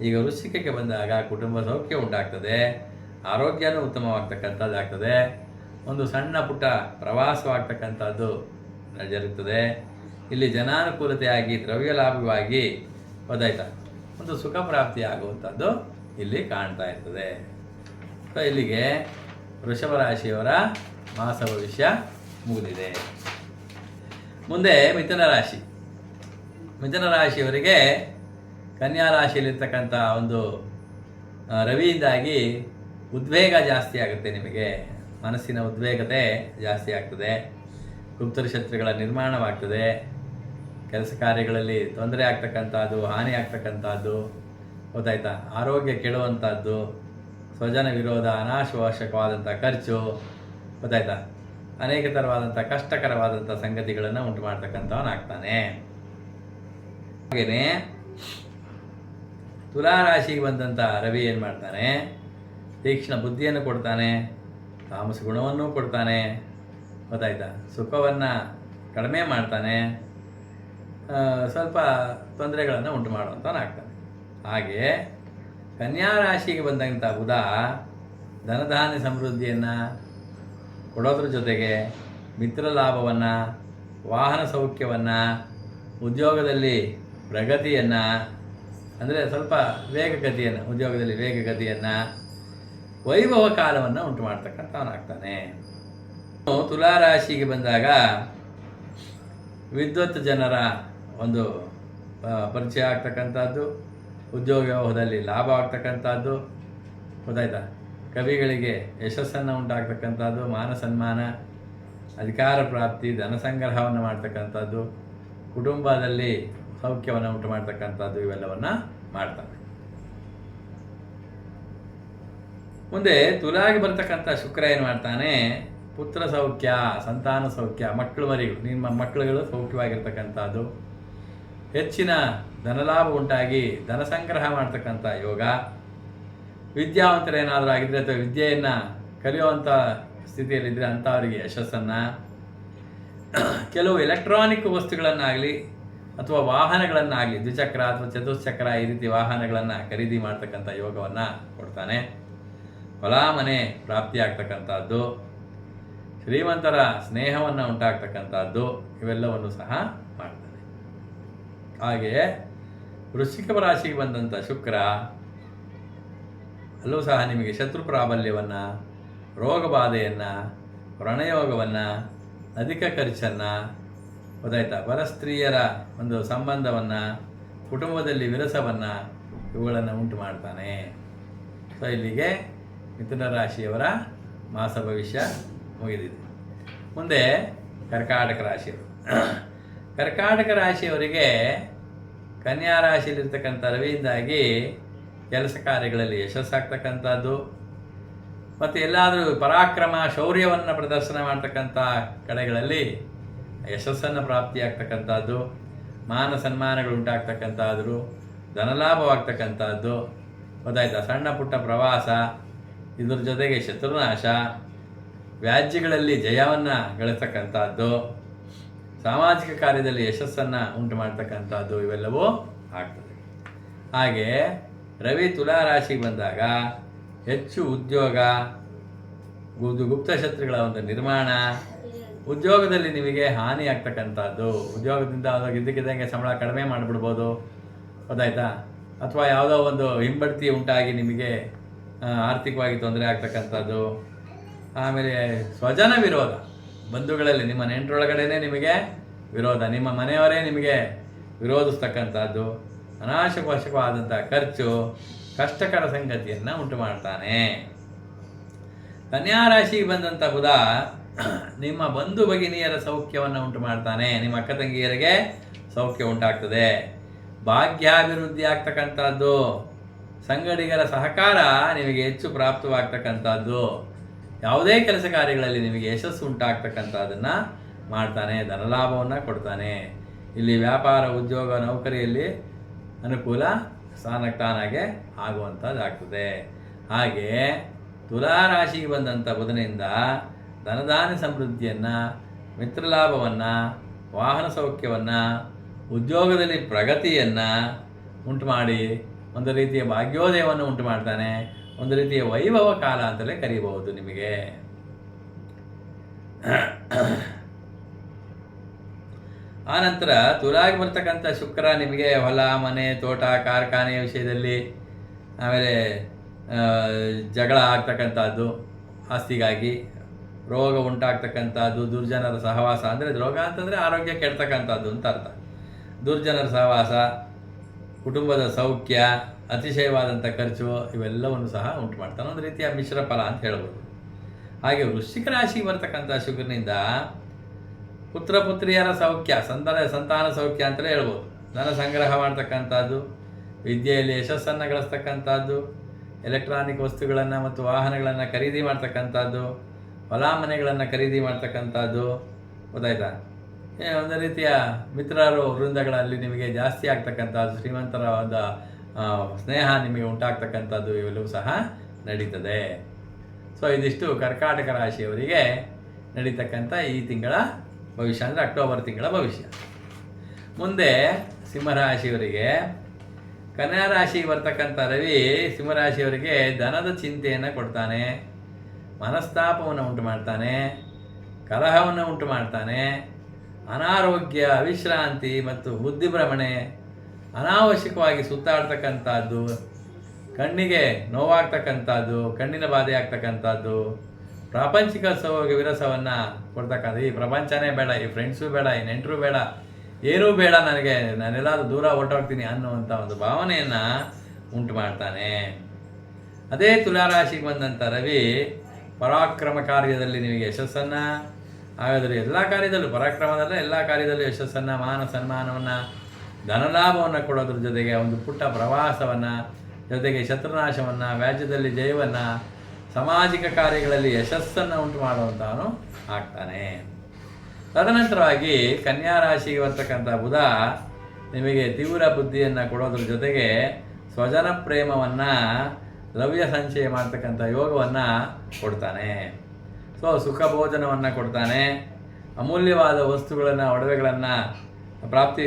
ಈಗ ವೃಶ್ಚಿಕಕ್ಕೆ ಬಂದಾಗ ಕುಟುಂಬ ಸೌಖ್ಯ ಉಂಟಾಗ್ತದೆ, ಆರೋಗ್ಯನೂ ಉತ್ತಮವಾಗ್ತಕ್ಕಂಥದ್ದಾಗ್ತದೆ, ಒಂದು ಸಣ್ಣ ಪುಟ್ಟ ಪ್ರವಾಸವಾಗ್ತಕ್ಕಂಥದ್ದು ಜರುಗುತ್ತದೆ. ಇಲ್ಲಿ ಜನಾನುಕೂಲತೆಯಾಗಿ ದ್ರವ್ಯ ಲಾಭವಾಗಿ, ಗೊತ್ತಾಯ್ತಾ, ಒಂದು ಸುಖ ಪ್ರಾಪ್ತಿ ಆಗುವಂಥದ್ದು ಇಲ್ಲಿ ಕಾಣ್ತಾ ಇರ್ತದೆ. ಸೊ ಇಲ್ಲಿಗೆ ವೃಷಭ ರಾಶಿಯವರ ಮಾಸ ಭವಿಷ್ಯ ಮುಗಿದಿದೆ. ಮುಂದೆ ಮಿಥುನ ರಾಶಿ. ಮಿಥುನ ರಾಶಿಯವರಿಗೆ ಕನ್ಯಾ ರಾಶಿಯಲ್ಲಿರ್ತಕ್ಕಂಥ ಒಂದು ರವಿಯಿಂದಾಗಿ ಉದ್ವೇಗ ಜಾಸ್ತಿ ಆಗುತ್ತೆ. ನಿಮಗೆ ಮನಸ್ಸಿನ ಉದ್ವೇಗತೆ ಜಾಸ್ತಿ ಆಗ್ತದೆ, ಗುಪ್ತರ ಶತ್ರುಗಳ ನಿರ್ಮಾಣವಾಗ್ತದೆ, ಕೆಲಸ ಕಾರ್ಯಗಳಲ್ಲಿ ತೊಂದರೆ ಆಗ್ತಕ್ಕಂಥದ್ದು, ಹಾನಿ ಆಗ್ತಕ್ಕಂಥದ್ದು, ಗೊತ್ತಾಯ್ತಾ, ಆರೋಗ್ಯ ಕೆಡುವಂಥದ್ದು, ಸ್ವಜನ ವಿರೋಧ, ಅನಾವಶ್ಯಕವಾದಂಥ ಖರ್ಚು, ಗೊತ್ತಾಯ್ತಾ, ಅನೇಕ ಥರವಾದಂಥ ಕಷ್ಟಕರವಾದಂಥ ಸಂಗತಿಗಳನ್ನು ಉಂಟು ಮಾಡ್ತಕ್ಕಂಥವನಾಗ್ತಾನೆ. ಹಾಗೆಯೇ ತುಲಾರಾಶಿಗೆ ಬಂದಂಥ ರವಿ ಏನು ಮಾಡ್ತಾನೆ, ತೀಕ್ಷ್ಣ ಬುದ್ಧಿಯನ್ನು ಕೊಡ್ತಾನೆ, ತಾಮಸ ಗುಣವನ್ನು ಕೊಡ್ತಾನೆ, ಗೊತ್ತಾಯ್ತಾ, ಸುಖವನ್ನು ಕಡಿಮೆ ಮಾಡ್ತಾನೆ, ಸ್ವಲ್ಪ ತೊಂದರೆಗಳನ್ನು ಉಂಟು ಮಾಡುವಂಥವನಾಗ್ತಾನೆ. ಹಾಗೆ ಕನ್ಯಾ ರಾಶಿಗೆ ಬಂದಂಥ ಬುಧ ಧನಧಾನ್ಯ ಸಮೃದ್ಧಿಯನ್ನು ಕೊಡೋದ್ರ ಜೊತೆಗೆ ಮಿತ್ರ ಲಾಭವನ್ನು, ವಾಹನ ಸೌಖ್ಯವನ್ನು, ಉದ್ಯೋಗದಲ್ಲಿ ಪ್ರಗತಿಯನ್ನು, ಅಂದರೆ ಸ್ವಲ್ಪ ವೇಗಗತಿಯನ್ನು, ಉದ್ಯೋಗದಲ್ಲಿ ವೇಗಗತಿಯನ್ನು, ವೈಭವ ಕಾಲವನ್ನು ಉಂಟು ಮಾಡ್ತಕ್ಕಂಥವನಾಗ್ತಾನೆ. ತುಲಾರಾಶಿಗೆ ಬಂದಾಗ ವಿದ್ವತ್ ಜನರ ಒಂದು ಪರಿಚಯ ಆಗ್ತಕ್ಕಂಥದ್ದು, ಉದ್ಯೋಗ ವ್ಯವಹಾರದಲ್ಲಿ ಲಾಭ ಆಗ್ತಕ್ಕಂಥದ್ದು, ಗೊತ್ತಾಯ್ತಾ, ಕವಿಗಳಿಗೆ ಯಶಸ್ಸನ್ನು ಉಂಟಾಗ್ತಕ್ಕಂಥದ್ದು, ಮಾನ ಸನ್ಮಾನ, ಅಧಿಕಾರ ಪ್ರಾಪ್ತಿ, ಧನ ಸಂಗ್ರಹವನ್ನು ಮಾಡ್ತಕ್ಕಂಥದ್ದು, ಕುಟುಂಬದಲ್ಲಿ ಸೌಖ್ಯವನ್ನು ಉಂಟು ಮಾಡ್ತಕ್ಕಂಥದ್ದು, ಇವೆಲ್ಲವನ್ನು ಮಾಡ್ತಾನೆ. ಮುಂದೆ ತುಲಾಗಿ ಬರ್ತಕ್ಕಂಥ ಶುಕ್ರ ಏನು ಮಾಡ್ತಾನೆ, ಪುತ್ರ ಸೌಖ್ಯ, ಸಂತಾನ ಸೌಖ್ಯ, ಮರಿಗಳು, ನಿಮ್ಮ ಮಕ್ಕಳುಗಳು ಸೌಖ್ಯವಾಗಿರ್ತಕ್ಕಂಥದ್ದು, ಹೆಚ್ಚಿನ ಧನಲಾಭ ಉಂಟಾಗಿ ಧನ ಸಂಗ್ರಹ ಮಾಡ್ತಕ್ಕಂಥ ಯೋಗ, ವಿದ್ಯಾವಂತರೇನಾದರೂ ಆಗಿದ್ದರೆ ಅಥವಾ ವಿದ್ಯೆಯನ್ನು ಕಲಿಯುವಂಥ ಸ್ಥಿತಿಯಲ್ಲಿದ್ದರೆ ಅಂಥವರಿಗೆ ಯಶಸ್ಸನ್ನು, ಕೆಲವು ಎಲೆಕ್ಟ್ರಾನಿಕ್ ವಸ್ತುಗಳನ್ನಾಗಲಿ ಅಥವಾ ವಾಹನಗಳನ್ನಾಗಲಿ, ದ್ವಿಚಕ್ರ ಅಥವಾ ಚತುಶ್ಚಕ್ರ ಈ ರೀತಿ ವಾಹನಗಳನ್ನು ಖರೀದಿ ಮಾಡ್ತಕ್ಕಂಥ ಯೋಗವನ್ನು ಕೊಡ್ತಾನೆ. ಹೊಲ ಮನೆ ಪ್ರಾಪ್ತಿಯಾಗ್ತಕ್ಕಂಥದ್ದು, ಶ್ರೀಮಂತರ ಸ್ನೇಹವನ್ನು ಉಂಟಾಗ್ತಕ್ಕಂಥದ್ದು, ಇವೆಲ್ಲವನ್ನು ಸಹ ಮಾಡ್ತಾನೆ. ಹಾಗೆಯೇ ವೃಶ್ಚಿಕ ರಾಶಿಗೆ ಬಂದಂಥ ಶುಕ್ರ ಅಲ್ಲೂ ಸಹ ನಿಮಗೆ ಶತ್ರು ಪ್ರಾಬಲ್ಯವನ್ನು, ರೋಗ ಬಾಧೆಯನ್ನು, ವ್ರಣಯೋಗವನ್ನು, ಅಧಿಕ ಖರ್ಚನ್ನು, ಗೊತ್ತಾಯ್ತಾ, ಪರಸ್ತ್ರೀಯರ ಒಂದು ಸಂಬಂಧವನ್ನು, ಕುಟುಂಬದಲ್ಲಿ ವಿರಸವನ್ನು, ಇವುಗಳನ್ನು ಉಂಟು ಮಾಡ್ತಾನೆ. ಸೊ ಇಲ್ಲಿಗೆ ಮಿಥುನ ರಾಶಿಯವರ ಮಾಸ ಭವಿಷ್ಯ ಮುಗಿದಿದೆ. ಮುಂದೆ ಕರ್ಕಾಟಕ ರಾಶಿಯವರು. ಕರ್ಕಾಟಕ ರಾಶಿಯವರಿಗೆ ಕನ್ಯಾ ರಾಶಿಯಲ್ಲಿರ್ತಕ್ಕಂಥ ರವಿಯಿಂದಾಗಿ ಕೆಲಸ ಕಾರ್ಯಗಳಲ್ಲಿ ಯಶಸ್ಸಾಗ್ತಕ್ಕಂಥದ್ದು, ಮತ್ತು ಎಲ್ಲಾದರೂ ಪರಾಕ್ರಮ ಶೌರ್ಯವನ್ನು ಪ್ರದರ್ಶನ ಮಾಡ್ತಕ್ಕಂಥ ಕಡೆಗಳಲ್ಲಿ ಯಶಸ್ಸನ್ನು ಪ್ರಾಪ್ತಿಯಾಗ್ತಕ್ಕಂಥದ್ದು, ಮಾನ ಸನ್ಮಾನಗಳು ಉಂಟಾಗ್ತಕ್ಕಂಥದ್ದು, ಧನಲಾಭವಾಗ್ತಕ್ಕಂಥದ್ದು, ಗೊತ್ತಾಯ್ತಾ, ಸಣ್ಣ ಪುಟ್ಟ ಪ್ರವಾಸ, ಇದ್ರ ಜೊತೆಗೆ ಶತ್ರುನಾಶ, ವ್ಯಾಜ್ಯಗಳಲ್ಲಿ ಜಯವನ್ನು ಗಳಿಸ್ತಕ್ಕಂಥದ್ದು, ಸಾಮಾಜಿಕ ಕಾರ್ಯದಲ್ಲಿ ಯಶಸ್ಸನ್ನು ಉಂಟು ಮಾಡ್ತಕ್ಕಂಥದ್ದು, ಇವೆಲ್ಲವೂ ಆಗ್ತದೆ. ಹಾಗೆ ರವಿ ತುಲಾರಾಶಿಗೆ ಬಂದಾಗ ಹೆಚ್ಚು ಉದ್ಯೋಗ, ಗುಪ್ತ ಶತ್ರುಗಳ ಒಂದು ನಿರ್ಮಾಣ, ಉದ್ಯೋಗದಲ್ಲಿ ನಿಮಗೆ ಹಾನಿ ಆಗ್ತಕ್ಕಂಥದ್ದು, ಉದ್ಯೋಗದಿಂದ ಇದ್ದಕ್ಕಿದ್ದಂಗೆ ಸಂಬಳ ಕಡಿಮೆ ಮಾಡಿಬಿಡ್ಬೋದು, ಗೊತ್ತಾಯ್ತಾ, ಅಥವಾ ಯಾವುದೋ ಒಂದು ಹಿಂಬಡ್ತಿ ಉಂಟಾಗಿ ನಿಮಗೆ ಆರ್ಥಿಕವಾಗಿ ತೊಂದರೆ ಆಗ್ತಕ್ಕಂಥದ್ದು. ಆಮೇಲೆ ಸ್ವಜನ ವಿರೋಧ, ಬಂಧುಗಳಲ್ಲಿ ನಿಮ್ಮ ನೆಂಟರೊಳಗಡೆನೇ ನಿಮಗೆ ವಿರೋಧ, ನಿಮ್ಮ ಮನೆಯವರೇ ನಿಮಗೆ ವಿರೋಧಿಸ್ತಕ್ಕಂಥದ್ದು, ಅನಾವಶ್ಯಕವಾದಂಥ ಖರ್ಚು, ಕಷ್ಟಕರ ಸಂಗತಿಯನ್ನು ಉಂಟು ಮಾಡ್ತಾನೆ. ಕನ್ಯಾ ರಾಶಿಗೆ ಬಂದಂಥ ಬುಧ ನಿಮ್ಮ ಬಂಧು ಭಗಿನಿಯರ ಸೌಖ್ಯವನ್ನು ಉಂಟು ಮಾಡ್ತಾನೆ, ನಿಮ್ಮ ಅಕ್ಕ ತಂಗಿಯರಿಗೆ ಸೌಖ್ಯ ಉಂಟಾಗ್ತದೆ. ಭಾಗ್ಯಾಭಿವೃದ್ಧಿ ಆಗ್ತಕ್ಕಂಥದ್ದು, ಸಂಗಡಿಗರ ಸಹಕಾರ ನಿಮಗೆ ಹೆಚ್ಚು ಪ್ರಾಪ್ತವಾಗ್ತಕ್ಕಂಥದ್ದು, ಯಾವುದೇ ಕೆಲಸ ಕಾರ್ಯಗಳಲ್ಲಿ ನಿಮಗೆ ಯಶಸ್ಸು ಉಂಟಾಗ್ತಕ್ಕಂಥದ್ದನ್ನು ಮಾಡ್ತಾನೆ, ಧನಲಾಭವನ್ನು ಕೊಡ್ತಾನೆ. ಇಲ್ಲಿ ವ್ಯಾಪಾರ, ಉದ್ಯೋಗ, ನೌಕರಿಯಲ್ಲಿ ಅನುಕೂಲ ಸ್ಥಾನಕ್ಕೆ ತಾನಾಗೆ ಆಗುವಂಥದ್ದಾಗ್ತದೆ. ಹಾಗೆ ತುಲಾರಾಶಿಗೆ ಬಂದಂಥ ಬುಧನಿಂದ ಧನಧಾನ್ಯ ಸಮೃದ್ಧಿಯನ್ನು, ಮಿತ್ರಲಾಭವನ್ನು, ವಾಹನ ಸೌಖ್ಯವನ್ನು, ಉದ್ಯೋಗದಲ್ಲಿ ಪ್ರಗತಿಯನ್ನು ಉಂಟು ಮಾಡಿ ಒಂದು ರೀತಿಯ ಭಾಗ್ಯೋದಯವನ್ನು ಉಂಟು ಮಾಡ್ತಾನೆ. ಒಂದು ರೀತಿಯ ವೈಭವ ಕಾಲ ಅಂತಲೇ ಕರೀಬಹುದು ನಿಮಗೆ. ಆನಂತರ ತುಲಾಗಿ ಬರ್ತಕ್ಕಂಥ ಶುಕ್ರ ನಿಮಗೆ ಹೊಲ, ಮನೆ, ತೋಟ, ಕಾರ್ಖಾನೆಯ ವಿಷಯದಲ್ಲಿ, ಆಮೇಲೆ ಜಗಳ ಆಗ್ತಕ್ಕಂಥದ್ದು, ಆಸ್ತಿಗಾಗಿ ರೋಗ ಉಂಟಾಗ್ತಕ್ಕಂಥದ್ದು, ದುರ್ಜನರ ಸಹವಾಸ, ಅಂದರೆ ರೋಗ ಅಂತಂದರೆ ಆರೋಗ್ಯ ಕೆಡ್ತಕ್ಕಂಥದ್ದು ಅಂತ ಅರ್ಥ. ದುರ್ಜನರ ಸಹವಾಸ, ಕುಟುಂಬದ ಸೌಖ್ಯ, ಅತಿಶಯವಾದಂಥ ಖರ್ಚು, ಇವೆಲ್ಲವನ್ನು ಸಹ ಉಂಟು ಮಾಡ್ತಾನೆ. ಒಂದು ರೀತಿಯ ಮಿಶ್ರ ಫಲ ಅಂತ ಹೇಳ್ಬೋದು. ಹಾಗೆ ವೃಶ್ಚಿಕ ರಾಶಿಗೆ ಬರ್ತಕ್ಕಂಥ ಶುಕ್ರನಿಂದ ಪುತ್ರ ಪುತ್ರಿಯರ ಸೌಖ್ಯ, ಸಂತಾನ ಸೌಖ್ಯ ಅಂತಲೇ ಹೇಳ್ಬೋದು. ಧನ ಸಂಗ್ರಹ ಮಾಡ್ತಕ್ಕಂಥದ್ದು, ವಿದ್ಯೆಯಲ್ಲಿ ಯಶಸ್ಸನ್ನು ಗಳಿಸ್ತಕ್ಕಂಥದ್ದು, ಎಲೆಕ್ಟ್ರಾನಿಕ್ ವಸ್ತುಗಳನ್ನು ಮತ್ತು ವಾಹನಗಳನ್ನು ಖರೀದಿ ಮಾಡ್ತಕ್ಕಂಥದ್ದು, ಹೊಲ ಮನೆಗಳನ್ನು ಖರೀದಿ ಮಾಡ್ತಕ್ಕಂಥದ್ದು, ಗೊತ್ತಾಯ್ತಾ? ಒಂದು ರೀತಿಯ ಮಿತ್ರರು ವೃಂದಗಳಲ್ಲಿ ನಿಮಗೆ ಜಾಸ್ತಿ ಆಗ್ತಕ್ಕಂಥದ್ದು, ಶ್ರೀಮಂತರವಾದ ಸ್ನೇಹ ನಿಮಗೆ ಉಂಟಾಗ್ತಕ್ಕಂಥದ್ದು, ಇವೆಲ್ಲವೂ ಸಹ ನಡೀತದೆ. ಸೊ ಇದಿಷ್ಟು ಕರ್ಕಾಟಕ ರಾಶಿಯವರಿಗೆ ನಡೀತಕ್ಕಂಥ ಈ ತಿಂಗಳ ಭವಿಷ್ಯ, ಅಂದರೆ ಅಕ್ಟೋಬರ್ ತಿಂಗಳ ಭವಿಷ್ಯ. ಮುಂದೆ ಸಿಂಹರಾಶಿಯವರಿಗೆ, ಕನ್ಯಾ ರಾಶಿಗೆ ಬರ್ತಕ್ಕಂಥ ರವಿ ಸಿಂಹರಾಶಿಯವರಿಗೆ ಧನದ ಚಿಂತೆಯನ್ನು ಕೊಡ್ತಾನೆ, ಮನಸ್ತಾಪವನ್ನು ಉಂಟು ಮಾಡ್ತಾನೆ, ಕಲಹವನ್ನು ಉಂಟು ಮಾಡ್ತಾನೆ, ಅನಾರೋಗ್ಯ, ಅವಿಶ್ರಾಂತಿ ಮತ್ತು ಬುದ್ಧಿಭ್ರಮಣೆ, ಅನಾವಶ್ಯಕವಾಗಿ ಸುತ್ತಾಡ್ತಕ್ಕಂಥದ್ದು, ಕಣ್ಣಿಗೆ ನೋವಾಗ್ತಕ್ಕಂಥದ್ದು, ಕಣ್ಣಿನ ಬಾಧೆ ಆಗ್ತಕ್ಕಂಥದ್ದು, ಪ್ರಾಪಂಚಿಕ ವಿರಸವನ್ನು ಕೊಡ್ತಕ್ಕಂಥ, ಈ ಪ್ರಪಂಚನೇ ಬೇಡ, ಈ ಫ್ರೆಂಡ್ಸು ಬೇಡ, ಈ ನೆಂಟರು ಬೇಡ, ಏನೂ ಬೇಡ ನನಗೆ, ನಾನೆಲ್ಲಾದ್ರೂ ದೂರ ಹೊರಟೋಗ್ತೀನಿ ಅನ್ನುವಂಥ ಒಂದು ಭಾವನೆಯನ್ನು ಉಂಟು ಮಾಡ್ತಾನೆ. ಅದೇ ತುಲಾರಾಶಿಗೆ ಬಂದಂಥ ರವಿ ಪರಾಕ್ರಮ ಕಾರ್ಯದಲ್ಲಿ ನಿಮಗೆ ಯಶಸ್ಸನ್ನು, ಹಾಗಾದರೆ ಎಲ್ಲ ಕಾರ್ಯದಲ್ಲೂ ಪರಾಕ್ರಮದಲ್ಲೇ ಎಲ್ಲ ಕಾರ್ಯದಲ್ಲೂ ಯಶಸ್ಸನ್ನು, ಮಾನ ಸನ್ಮಾನವನ್ನು, ಧನಲಾಭವನ್ನು ಕೊಡೋದ್ರ ಜೊತೆಗೆ ಒಂದು ಪುಟ್ಟ ಪ್ರವಾಸವನ್ನು, ಜೊತೆಗೆ ಶತ್ರುನಾಶವನ್ನು, ವ್ಯಾಜ್ಯದಲ್ಲಿ ಜಯವನ್ನು, ಸಾಮಾಜಿಕ ಕಾರ್ಯಗಳಲ್ಲಿ ಯಶಸ್ಸನ್ನು ಉಂಟು ಮಾಡುವಂಥವನು ಆಗ್ತಾನೆ. ತದನಂತರವಾಗಿ ಕನ್ಯಾ ರಾಶಿಗೆ ಬರ್ತಕ್ಕಂಥ ಬುಧ ನಿಮಗೆ ತೀವ್ರ ಬುದ್ಧಿಯನ್ನು ಕೊಡೋದ್ರ ಜೊತೆಗೆ ಸ್ವಜನ ಪ್ರೇಮವನ್ನು, ದ್ರವ್ಯ ಸಂಚಯ ಮಾಡ್ತಕ್ಕಂಥ ಯೋಗವನ್ನು ಕೊಡ್ತಾನೆ. ಸೊ ಸುಖ ಭೋಜನವನ್ನು ಕೊಡ್ತಾನೆ, ಅಮೂಲ್ಯವಾದ ವಸ್ತುಗಳನ್ನು, ಒಡವೆಗಳನ್ನು ಪ್ರಾಪ್ತಿ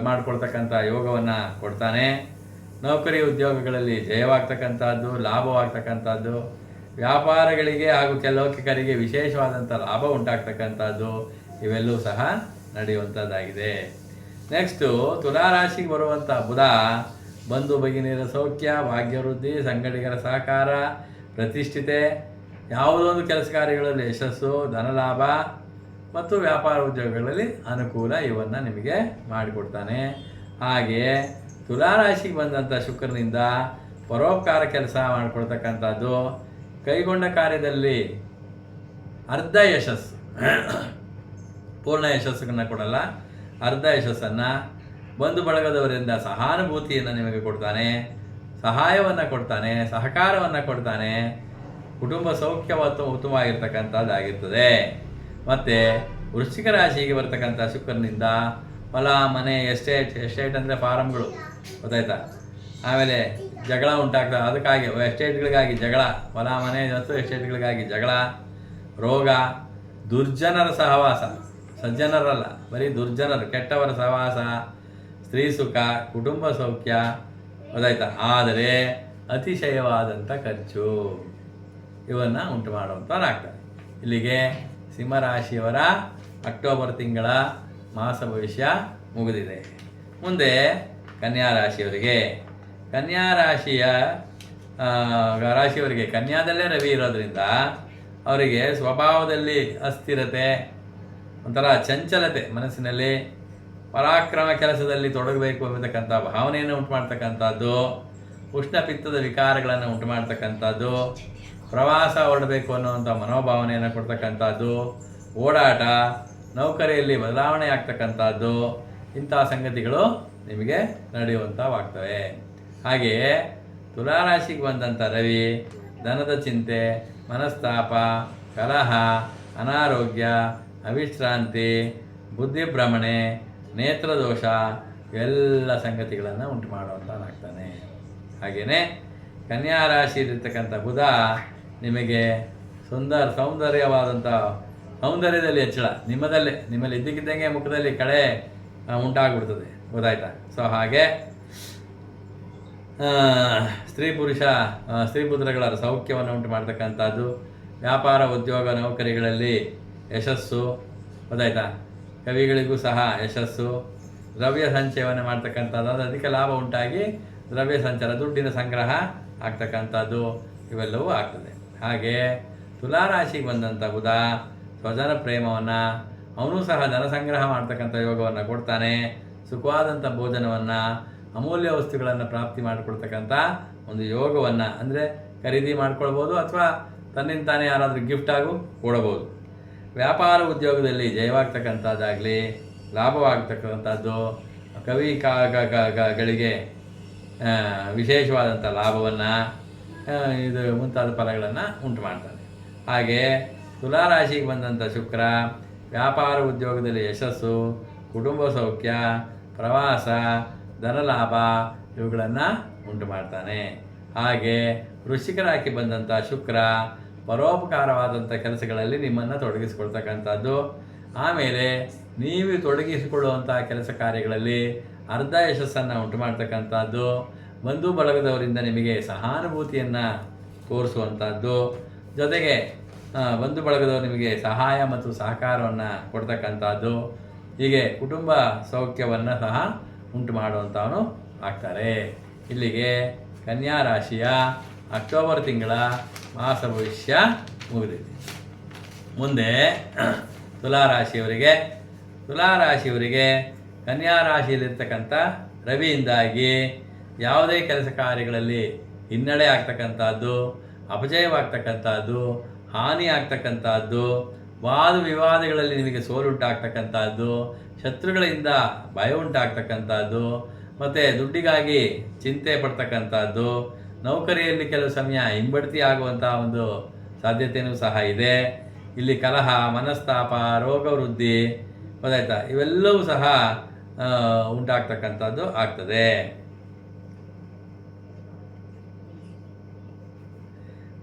ಮಾಡಿಕೊಡ್ತಕ್ಕಂಥ ಯೋಗವನ್ನು ಕೊಡ್ತಾನೆ. ನೌಕರಿ ಉದ್ಯೋಗಗಳಲ್ಲಿ ಜಯವಾಗ್ತಕ್ಕಂಥದ್ದು, ಲಾಭವಾಗ್ತಕ್ಕಂಥದ್ದು, ವ್ಯಾಪಾರಗಳಿಗೆ ಹಾಗೂ ಕೆಲವೊಂದರಿಗೆ ವಿಶೇಷವಾದಂಥ ಲಾಭ ಉಂಟಾಗ್ತಕ್ಕಂಥದ್ದು, ಇವೆಲ್ಲವೂ ಸಹ ನಡೆಯುವಂಥದ್ದಾಗಿದೆ. ನೆಕ್ಸ್ಟು ತುಲಾರಾಶಿಗೆ ಬರುವಂಥ ಬುಧ ಬಂಧು ಭಗಿನಿಯರ ಸೌಖ್ಯ, ಭಾಗ್ಯವೃದ್ಧಿ, ಸಂಗಡಿಗರ ಸಹಕಾರ, ಪ್ರತಿಷ್ಠಿತೆ, ಯಾವುದೊಂದು ಕೆಲಸ ಕಾರ್ಯಗಳಲ್ಲಿ ಯಶಸ್ಸು, ಧನಲಾಭ ಮತ್ತು ವ್ಯಾಪಾರ ಉದ್ಯೋಗಗಳಲ್ಲಿ ಅನುಕೂಲ, ಇವನ್ನು ನಿಮಗೆ ಮಾಡಿಕೊಡ್ತಾನೆ. ಹಾಗೆಯೇ ತುಲಾರಾಶಿಗೆ ಬಂದಂಥ ಶುಕ್ರನಿಂದ ಪರೋಪಕಾರ ಕೆಲಸ ಮಾಡಿಕೊಡ್ತಕ್ಕಂಥದ್ದು, ಕೈಗೊಂಡ ಕಾರ್ಯದಲ್ಲಿ ಅರ್ಧ ಯಶಸ್ಸು, ಪೂರ್ಣ ಯಶಸ್ಸನ್ನು ಕೊಡಲ್ಲ, ಅರ್ಧ ಯಶಸ್ಸನ್ನು, ಬಂಧು ಬಳಗದವರಿಂದ ಸಹಾನುಭೂತಿಯನ್ನು ನಿಮಗೆ ಕೊಡ್ತಾನೆ, ಸಹಾಯವನ್ನು ಕೊಡ್ತಾನೆ, ಸಹಕಾರವನ್ನು ಕೊಡ್ತಾನೆ, ಕುಟುಂಬ ಸೌಖ್ಯ ಉತ್ತಮವಾಗಿರ್ತಕ್ಕಂಥದ್ದಾಗಿರ್ತದೆ. ಮತ್ತು ವೃಶ್ಚಿಕ ರಾಶಿಗೆ ಬರ್ತಕ್ಕಂಥ ಶುಕ್ರನಿಂದ ಹೊಲ, ಮನೆ, ಎಸ್ಟೇಟ್ ಅಂದರೆ ಫಾರಮ್ಗಳು, ಗೊತ್ತಾಯ್ತಾ? ಆಮೇಲೆ ಜಗಳ ಉಂಟಾಗ್ತದೆ, ಅದಕ್ಕಾಗಿ ಎಸ್ಟೇಟ್ಗಳಿಗಾಗಿ ಜಗಳ, ಹೊಲ, ಮನೆ ಮತ್ತು ಎಸ್ಟೇಟ್ಗಳಿಗಾಗಿ ಜಗಳ, ರೋಗ, ದುರ್ಜನರ ಸಹವಾಸ, ಸಜ್ಜನರಲ್ಲ ಬರೀ ದುರ್ಜನರು, ಕೆಟ್ಟವರ ಸಹವಾಸ, ಸ್ತ್ರೀ ಸುಖ, ಕುಟುಂಬ ಸೌಖ್ಯ, ಗೊತ್ತಾಯ್ತಾ? ಆದರೆ ಅತಿಶಯವಾದಂಥ ಖರ್ಚು, ಇವನ್ನು ಉಂಟು ಮಾಡುವಂಥವ್ರಾಗ್ತಾರೆ. ಇಲ್ಲಿಗೆ ಸಿಂಹರಾಶಿಯವರ ಅಕ್ಟೋಬರ್ ತಿಂಗಳ ಮಾಸ ಭವಿಷ್ಯ ಮುಗಿದಿದೆ. ಮುಂದೆ ಕನ್ಯಾ ರಾಶಿಯವರಿಗೆ, ಕನ್ಯಾ ರಾಶಿಯವರಿಗೆ ಕನ್ಯಾದಲ್ಲೇ ರವಿ ಇರೋದ್ರಿಂದ ಅವರಿಗೆ ಸ್ವಭಾವದಲ್ಲಿ ಅಸ್ಥಿರತೆ, ಒಂಥರ ಚಂಚಲತೆ, ಮನಸ್ಸಿನಲ್ಲಿ ಪರಾಕ್ರಮ ಕೆಲಸದಲ್ಲಿ ತೊಡಗಬೇಕು ಎಂಬತಕ್ಕಂಥ ಭಾವನೆಯನ್ನು ಉಂಟು ಮಾಡ್ತಕ್ಕಂಥದ್ದು, ಉಷ್ಣಪಿತ್ತದ ವಿಕಾರಗಳನ್ನು ಉಂಟು ಮಾಡ್ತಕ್ಕಂಥದ್ದು, ಪ್ರವಾಸ ಹೊರಡಬೇಕು ಅನ್ನುವಂಥ ಮನೋಭಾವನೆಯನ್ನು ಕೊಡ್ತಕ್ಕಂಥದ್ದು, ಓಡಾಟ, ನೌಕರಿಯಲ್ಲಿ ಬದಲಾವಣೆ ಆಗ್ತಕ್ಕಂಥದ್ದು, ಇಂಥ ಸಂಗತಿಗಳು ನಿಮಗೆ ನಡೆಯುವಂಥವಾಗ್ತವೆ. ಹಾಗೆಯೇ ತುಲಾರಾಶಿಗೆ ಬಂದಂಥ ರವಿ ಧನದ ಚಿಂತೆ, ಮನಸ್ತಾಪ, ಕಲಹ, ಅನಾರೋಗ್ಯ, ಅವಿಶ್ರಾಂತಿ, ಬುದ್ಧಿಭ್ರಮಣೆ, ನೇತ್ರದೋಷ ಎಲ್ಲ ಸಂಗತಿಗಳನ್ನು ಉಂಟು ಮಾಡುವಂಥವನಾಗ್ತಾನೆ. ಹಾಗೆಯೇ ಕನ್ಯಾ ರಾಶಿಯಲ್ಲಿರ್ತಕ್ಕಂಥ ಬುಧ ನಿಮಗೆ ಸೌಂದರ್ಯವಾದಂಥ ಸೌಂದರ್ಯದಲ್ಲಿ ಹೆಚ್ಚಳ, ನಿಮ್ಮಲ್ಲಿ ಇದ್ದಕ್ಕಿದ್ದಂಗೆ ಮುಖದಲ್ಲಿ ಕಳೆ ಉಂಟಾಗ್ಬಿಡ್ತದೆ, ಗೊತ್ತಾಯ್ತಾ? ಸೊ ಹಾಗೆ ಸ್ತ್ರೀ ಪುತ್ರಗಳ ಸೌಖ್ಯವನ್ನು ಉಂಟು ಮಾಡ್ತಕ್ಕಂಥದ್ದು, ವ್ಯಾಪಾರ ಉದ್ಯೋಗ ನೌಕರಿಗಳಲ್ಲಿ ಯಶಸ್ಸು, ಗೊತ್ತಾಯ್ತಾ? ಕವಿಗಳಿಗೂ ಸಹ ಯಶಸ್ಸು, ದ್ರವ್ಯ ಸಂಚಯವನ್ನು ಮಾಡ್ತಕ್ಕಂಥದ್ದು, ಅಧಿಕ ಲಾಭ ಉಂಟಾಗಿ ದ್ರವ್ಯ ಸಂಚಾರ, ದುಡ್ಡಿನ ಸಂಗ್ರಹ ಆಗ್ತಕ್ಕಂಥದ್ದು ಇವೆಲ್ಲವೂ ಆಗ್ತದೆ. ಹಾಗೆ ತುಲಾರಾಶಿಗೆ ಬಂದಂಥ ಬುಧ ಸ್ವಜನ ಪ್ರೇಮವನ್ನು, ಅವನು ಸಹ ಧನ ಸಂಗ್ರಹ ಮಾಡ್ತಕ್ಕಂಥ ಯೋಗವನ್ನು ಕೊಡ್ತಾನೆ. ಸುಖವಾದಂಥ ಭೋಜನವನ್ನು, ಅಮೂಲ್ಯ ವಸ್ತುಗಳನ್ನು ಪ್ರಾಪ್ತಿ ಮಾಡಿಕೊಡ್ತಕ್ಕಂಥ ಒಂದು ಯೋಗವನ್ನು, ಅಂದರೆ ಖರೀದಿ ಮಾಡ್ಕೊಳ್ಬೋದು ಅಥವಾ ತನ್ನಿಂದ ತಾನೇ ಯಾರಾದರೂ ಗಿಫ್ಟಾಗೂ ಕೊಡಬಹುದು. ವ್ಯಾಪಾರ ಉದ್ಯೋಗದಲ್ಲಿ ಜಯವಾಗ್ತಕ್ಕಂಥದ್ದಾಗಲಿ, ಲಾಭವಾಗ್ತಕ್ಕಂಥದ್ದು, ಗಳಿಗೆ ವಿಶೇಷವಾದಂಥ ಲಾಭವನ್ನು, ಇದು ಮುಂತಾದ ಫಲಗಳನ್ನು ಉಂಟು ಮಾಡ್ತಾನೆ. ಹಾಗೆ ತುಲಾರಾಶಿಗೆ ಬಂದಂಥ ಶುಕ್ರ ವ್ಯಾಪಾರ ಉದ್ಯೋಗದಲ್ಲಿ ಯಶಸ್ಸು, ಕುಟುಂಬ ಸೌಖ್ಯ, ಪ್ರವಾಸ, ಧನಲಾಭ ಇವುಗಳನ್ನು ಉಂಟು ಮಾಡ್ತಾನೆ. ಹಾಗೆ ವೃಶ್ಚಿಕ ರಾಶಿಗೆ ಬಂದಂಥ ಶುಕ್ರ ಪರೋಪಕಾರವಾದಂಥ ಕೆಲಸಗಳಲ್ಲಿ ನಿಮ್ಮನ್ನು ತೊಡಗಿಸಿಕೊಳ್ತಕ್ಕಂಥದ್ದು, ಆಮೇಲೆ ನೀವು ತೊಡಗಿಸಿಕೊಳ್ಳುವಂಥ ಕೆಲಸ ಕಾರ್ಯಗಳಲ್ಲಿ ಅರ್ಧ ಯಶಸ್ಸನ್ನು ಉಂಟು ಮಾಡ್ತಕ್ಕಂಥದ್ದು, ಬಂಧು ಬಳಗದವರಿಂದ ನಿಮಗೆ ಸಹಾನುಭೂತಿಯನ್ನು ತೋರಿಸುವಂಥದ್ದು, ಜೊತೆಗೆ ಬಂಧು ಬಳಗದವರು ನಿಮಗೆ ಸಹಾಯ ಮತ್ತು ಸಹಕಾರವನ್ನು ಕೊಡ್ತಕ್ಕಂಥದ್ದು, ಹೀಗೆ ಕುಟುಂಬ ಸೌಖ್ಯವನ್ನು ಸಹ ಉಂಟು ಮಾಡುವಂಥವನು ಆಗ್ತಾರೆ. ಇಲ್ಲಿಗೆ ಕನ್ಯಾ ರಾಶಿಯ ಅಕ್ಟೋಬರ್ ತಿಂಗಳ ಮಾಸ ಭವಿಷ್ಯ ಮುಗಿದಿದೆ. ಮುಂದೆ ತುಲಾರಾಶಿಯವರಿಗೆ ಕನ್ಯಾ ರಾಶಿಯಲ್ಲಿರ್ತಕ್ಕಂಥ ರವಿಯಿಂದಾಗಿ ಯಾವುದೇ ಕೆಲಸ ಕಾರ್ಯಗಳಲ್ಲಿ ಹಿನ್ನಡೆ ಆಗ್ತಕ್ಕಂಥದ್ದು, ಅಪಜಯವಾಗ್ತಕ್ಕಂಥದ್ದು, ಹಾನಿ ಆಗ್ತಕ್ಕಂಥದ್ದು, ವಾದ ವಿವಾದಗಳಲ್ಲಿ ನಿಮಗೆ ಸೋಲುಂಟಾಗ್ತಕ್ಕಂಥದ್ದು, ಶತ್ರುಗಳಿಂದ ಭಯ ಉಂಟಾಗ್ತಕ್ಕಂಥದ್ದು, ಮತ್ತು ದುಡ್ಡಿಗಾಗಿ ಚಿಂತೆ ಪಡ್ತಕ್ಕಂಥದ್ದು, ನೌಕರಿಯಲ್ಲಿ ಕೆಲವು ಸಮಯ ಹಿಂಬಡ್ತಿ ಆಗುವಂಥ ಒಂದು ಸಾಧ್ಯತೆಯೂ ಸಹ ಇದೆ. ಇಲ್ಲಿ ಕಲಹ, ಮನಸ್ತಾಪ, ರೋಗ ವೃದ್ಧಿ, ಗೊತ್ತಾಯ್ತಾ, ಇವೆಲ್ಲವೂ ಸಹ ಉಂಟಾಗ್ತಕ್ಕಂಥದ್ದು ಆಗ್ತದೆ.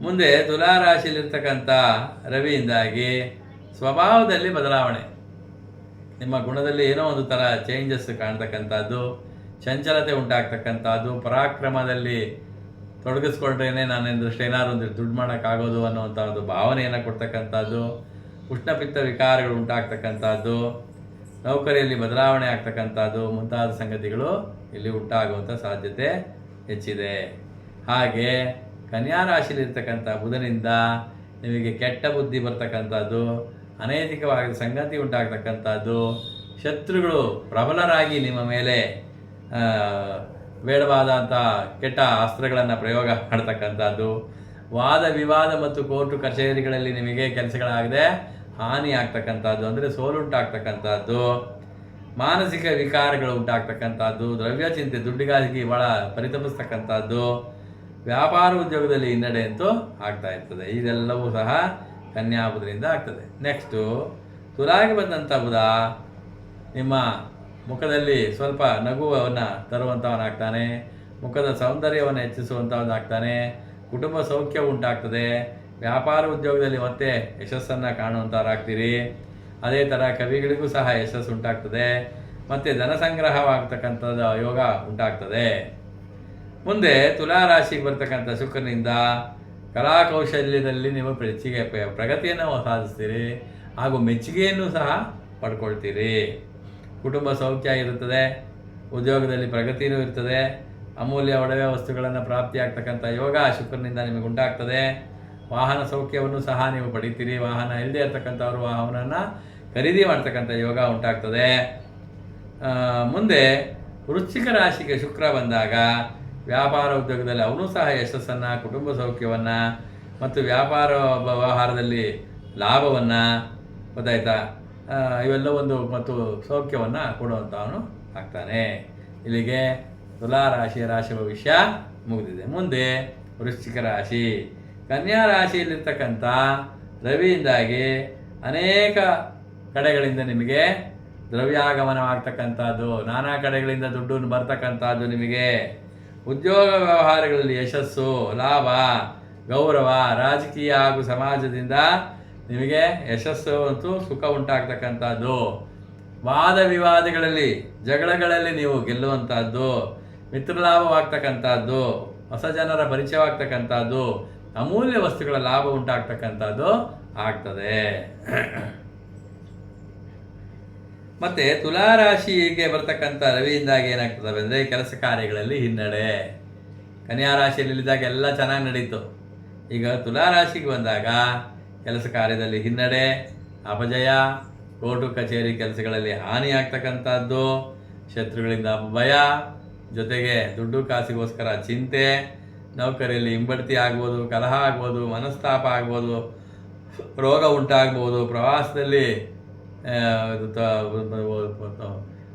ಮುಂದೆ ತುಲಾರಾಶಿಯಲ್ಲಿರ್ತಕ್ಕಂಥ ರವಿಯಿಂದಾಗಿ ಸ್ವಭಾವದಲ್ಲಿ ಬದಲಾವಣೆ, ನಿಮ್ಮ ಗುಣದಲ್ಲಿ ಏನೋ ಒಂದು ಥರ ಚೇಂಜಸ್ ಕಾಣ್ತಕ್ಕಂಥದ್ದು, ಚಂಚಲತೆ ಉಂಟಾಗ್ತಕ್ಕಂಥದ್ದು, ಪರಾಕ್ರಮದಲ್ಲಿ ತೊಡಗಿಸ್ಕೊಂಡ್ರೇ ನಾನೆಂದಷ್ಟು ಏನಾದ್ರು ಒಂದು ದುಡ್ಡು ಮಾಡೋಕ್ಕಾಗೋದು ಅನ್ನುವಂಥ ಒಂದು ಭಾವನೆಯನ್ನು ಕೊಡ್ತಕ್ಕಂಥದ್ದು, ಉಷ್ಣಪಿತ್ತ ವಿಕಾರಗಳು ಉಂಟಾಗ್ತಕ್ಕಂಥದ್ದು, ನೌಕರಿಯಲ್ಲಿ ಬದಲಾವಣೆ ಆಗ್ತಕ್ಕಂಥದ್ದು ಮುಂತಾದ ಸಂಗತಿಗಳು ಇಲ್ಲಿ ಉಂಟಾಗುವಂಥ ಸಾಧ್ಯತೆ ಹೆಚ್ಚಿದೆ. ಹಾಗೆ ಕನ್ಯಾ ರಾಶಿಯಲ್ಲಿರ್ತಕ್ಕಂಥ ಬುಧನಿಂದ ನಿಮಗೆ ಕೆಟ್ಟ ಬುದ್ಧಿ ಬರ್ತಕ್ಕಂಥದ್ದು, ಅನೈತಿಕವಾದ ಸಂಗತಿ ಉಂಟಾಗ್ತಕ್ಕಂಥದ್ದು, ಶತ್ರುಗಳು ಪ್ರಬಲರಾಗಿ ನಿಮ್ಮ ಮೇಲೆ ಬೇಡವಾದಂಥ ಕೆಟ್ಟ ಅಸ್ತ್ರಗಳನ್ನು ಪ್ರಯೋಗ ಮಾಡ್ತಕ್ಕಂಥದ್ದು, ವಾದ ವಿವಾದ ಮತ್ತು ಕೋರ್ಟು ಕಚೇರಿಗಳಲ್ಲಿ ನಿಮಗೆ ಕೆಲಸಗಳಾಗದೆ ಹಾನಿ ಆಗ್ತಕ್ಕಂಥದ್ದು, ಅಂದರೆ ಸೋಲುಂಟಾಗ್ತಕ್ಕಂಥದ್ದು, ಮಾನಸಿಕ ವಿಕಾರಗಳು ಉಂಟಾಗ್ತಕ್ಕಂಥದ್ದು, ದ್ರವ್ಯ ಚಿಂತೆ, ದುಡ್ಡಿಗಾಗಿ ಭಾಳ ಪರಿತಪಿಸ್ತಕ್ಕಂಥದ್ದು, ವ್ಯಾಪಾರ ಉದ್ಯೋಗದಲ್ಲಿ ಹಿನ್ನಡೆ ಅಂತೂ ಆಗ್ತಾ ಇರ್ತದೆ. ಇದೆಲ್ಲವೂ ಸಹ ಕನ್ಯಾ ಬುಧನಿಂದ ಆಗ್ತದೆ. ನೆಕ್ಸ್ಟು ತುಲಾಗೆ ಬಂದಂಥ ಬುಧ ನಿಮ್ಮ ಮುಖದಲ್ಲಿ ಸ್ವಲ್ಪ ನಗುವನ್ನು ತರುವಂಥವನಾಗ್ತಾನೆ, ಮುಖದ ಸೌಂದರ್ಯವನ್ನು ಹೆಚ್ಚಿಸುವಂಥವನಾಗ್ತಾನೆ, ಕುಟುಂಬ ಸೌಖ್ಯ ಉಂಟಾಗ್ತದೆ, ವ್ಯಾಪಾರ ಉದ್ಯೋಗದಲ್ಲಿ ಮತ್ತೆ ಯಶಸ್ಸನ್ನು ಕಾಣುವಂಥವ್ರಾಗ್ತೀರಿ. ಅದೇ ಥರ ಕವಿಗಳಿಗೂ ಸಹ ಯಶಸ್ಸು ಉಂಟಾಗ್ತದೆ, ಮತ್ತು ಧನ ಸಂಗ್ರಹವಾಗ್ತಕ್ಕಂಥದ್ದು ಯೋಗ ಉಂಟಾಗ್ತದೆ. ಮುಂದೆ ತುಲಾರಾಶಿಗೆ ಬರ್ತಕ್ಕಂಥ ಶುಕ್ರನಿಂದ ಕಲಾಕೌಶಲ್ಯದಲ್ಲಿ ನೀವು ಪ್ರಗತಿಯನ್ನು ಸಾಧಿಸ್ತೀರಿ, ಹಾಗೂ ಮೆಚ್ಚುಗೆಯನ್ನು ಸಹ ಪಡ್ಕೊಳ್ತೀರಿ. ಕುಟುಂಬ ಸೌಖ್ಯ ಇರುತ್ತದೆ, ಉದ್ಯೋಗದಲ್ಲಿ ಪ್ರಗತಿಯೂ ಇರ್ತದೆ, ಅಮೂಲ್ಯ ಒಡವೆ ವಸ್ತುಗಳನ್ನು ಪ್ರಾಪ್ತಿಯಾಗ್ತಕ್ಕಂಥ ಯೋಗ ಶುಕ್ರನಿಂದ ನಿಮಗೆ ಉಂಟಾಗ್ತದೆ. ವಾಹನ ಸೌಖ್ಯವನ್ನು ಸಹ ನೀವು ಪಡಿತೀರಿ. ವಾಹನ ಇಲ್ಲದೆ ಇರ್ತಕ್ಕಂಥವ್ರು ವಾಹನವನ್ನು ಖರೀದಿ ಮಾಡ್ತಕ್ಕಂಥ ಯೋಗ ಉಂಟಾಗ್ತದೆ. ಮುಂದೆ ವೃಶ್ಚಿಕ ರಾಶಿಗೆ ಶುಕ್ರ ಬಂದಾಗ ವ್ಯಾಪಾರ ಉದ್ಯೋಗದಲ್ಲಿ ಅವನು ಸಹ ಯಶಸ್ಸನ್ನು, ಕುಟುಂಬ ಸೌಖ್ಯವನ್ನು ಮತ್ತು ವ್ಯಾಪಾರ ವ್ಯವಹಾರದಲ್ಲಿ ಲಾಭವನ್ನು, ಗೊತ್ತಾಯ್ತಾ, ಇವೆಲ್ಲ ಒಂದು ಮತ್ತು ಸೌಖ್ಯವನ್ನು ಕೊಡುವಂಥವನು ಆಗ್ತಾನೆ. ಇಲ್ಲಿಗೆ ತುಲಾ ರಾಶಿಯ ರಾಶಿ ಭವಿಷ್ಯ ಮುಗಿದಿದೆ. ಮುಂದೆ ವೃಶ್ಚಿಕ ರಾಶಿ. ಕನ್ಯಾ ರಾಶಿಯಲ್ಲಿರ್ತಕ್ಕಂಥ ರವಿಯಿಂದಾಗಿ ಅನೇಕ ಕಡೆಗಳಿಂದ ನಿಮಗೆ ದ್ರವ್ಯಾಗಮನವಾಗ್ತಕ್ಕಂಥದ್ದು, ನಾನಾ ಕಡೆಗಳಿಂದ ದುಡ್ಡು ಬರ್ತಕ್ಕಂಥದ್ದು. ನಿಮಗೆ ಉದ್ಯೋಗ ವ್ಯವಹಾರಗಳಲ್ಲಿ ಯಶಸ್ಸು, ಲಾಭ, ಗೌರವ, ರಾಜಕೀಯ ಹಾಗೂ ಸಮಾಜದಿಂದ ನಿಮಗೆ ಯಶಸ್ಸು ಮತ್ತು ಸುಖ ಉಂಟಾಗ್ತಕ್ಕಂಥದ್ದು. ವಾದ ವಿವಾದಗಳಲ್ಲಿ, ಜಗಳಗಳಲ್ಲಿ ನೀವು ಗೆಲ್ಲುವಂಥದ್ದು, ಮಿತ್ರಲಾಭವಾಗ್ತಕ್ಕಂಥದ್ದು, ಹೊಸ ಜನರ ಪರಿಚಯವಾಗ್ತಕ್ಕಂಥದ್ದು, ಅಮೂಲ್ಯ ವಸ್ತುಗಳ ಲಾಭ ಉಂಟಾಗ್ತಕ್ಕಂಥದ್ದು ಆಗ್ತದೆ. ಮತ್ತು ತುಲಾರಾಶಿಗೆ ಬರ್ತಕ್ಕಂಥ ರವಿಯಿಂದಾಗಿ ಏನಾಗ್ತದೆ ಅಂದರೆ ಕೆಲಸ ಕಾರ್ಯಗಳಲ್ಲಿ ಹಿನ್ನಡೆ. ಕನ್ಯಾ ರಾಶಿಯಲ್ಲಿದ್ದಾಗ ಎಲ್ಲ ಚೆನ್ನಾಗಿ ನಡೀತು. ಈಗ ತುಲಾರಾಶಿಗೆ ಬಂದಾಗ ಕೆಲಸ ಕಾರ್ಯದಲ್ಲಿ ಹಿನ್ನಡೆ, ಅಪಜಯ, ಕೋರ್ಟು ಕಚೇರಿ ಕೆಲಸಗಳಲ್ಲಿ ಹಾನಿಯಾಗ್ತಕ್ಕಂಥದ್ದು, ಶತ್ರುಗಳಿಂದ ಭಯ, ಜೊತೆಗೆ ದುಡ್ಡು ಕಾಸಿಗೋಸ್ಕರ ಚಿಂತೆ, ನೌಕರಿಯಲ್ಲಿ ಹಿಂಬಡ್ತಿ ಆಗ್ಬೋದು, ಕಲಹ ಆಗ್ಬೋದು, ಮನಸ್ತಾಪ ಆಗ್ಬೋದು, ರೋಗ ಉಂಟಾಗ್ಬೋದು, ಪ್ರವಾಸದಲ್ಲಿ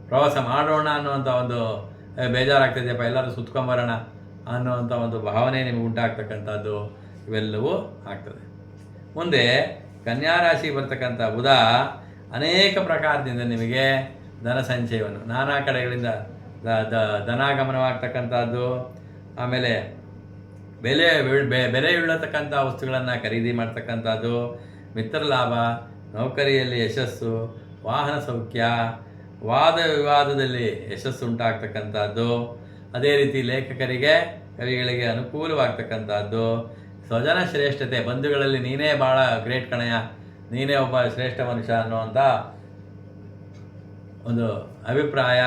ಪ್ರವಾಸ ಮಾಡೋಣ ಅನ್ನುವಂಥ ಒಂದು ಬೇಜಾರಾಗ್ತಿದೆಯಪ್ಪ, ಎಲ್ಲರೂ ಸುತ್ಕೊಂಬರೋಣ ಅನ್ನುವಂಥ ಒಂದು ಭಾವನೆ ನಿಮಗೆ ಉಂಟಾಗ್ತಕ್ಕಂಥದ್ದು ಇವೆಲ್ಲವೂ ಆಗ್ತದೆ. ಮುಂದೆ ಕನ್ಯಾ ರಾಶಿ ಬರ್ತಕ್ಕಂಥ ಬುಧ ಅನೇಕ ಪ್ರಕಾರದಿಂದ ನಿಮಗೆ ಧನ ಸಂಚಯವನ್ನು, ನಾನಾ ಕಡೆಗಳಿಂದ ಧನಾಗಮನವಾಗ್ತಕ್ಕಂಥದ್ದು, ಆಮೇಲೆ ಬೆಲೆಯುಳ್ಳತಕ್ಕಂಥ ವಸ್ತುಗಳನ್ನು ಖರೀದಿ ಮಾಡ್ತಕ್ಕಂಥದ್ದು, ಮಿತ್ರ ಲಾಭ, ನೌಕರಿಯಲ್ಲಿ ಯಶಸ್ಸು, ವಾಹನ ಸೌಖ್ಯ, ವಾದ ವಿವಾದದಲ್ಲಿ ಯಶಸ್ಸು ಉಂಟಾಗ್ತಕ್ಕಂಥದ್ದು, ಅದೇ ರೀತಿ ಲೇಖಕರಿಗೆ, ಕವಿಗಳಿಗೆ ಅನುಕೂಲವಾಗ್ತಕ್ಕಂಥದ್ದು, ಸ್ವಜನ ಶ್ರೇಷ್ಠತೆ, ಬಂಧುಗಳಲ್ಲಿ ನೀನೇ ಭಾಳ ಗ್ರೇಟ್ ಕಣಯ್ಯ, ನೀನೇ ಒಬ್ಬ ಶ್ರೇಷ್ಠ ಮನುಷ್ಯ ಅನ್ನುವಂಥ ಒಂದು ಅಭಿಪ್ರಾಯ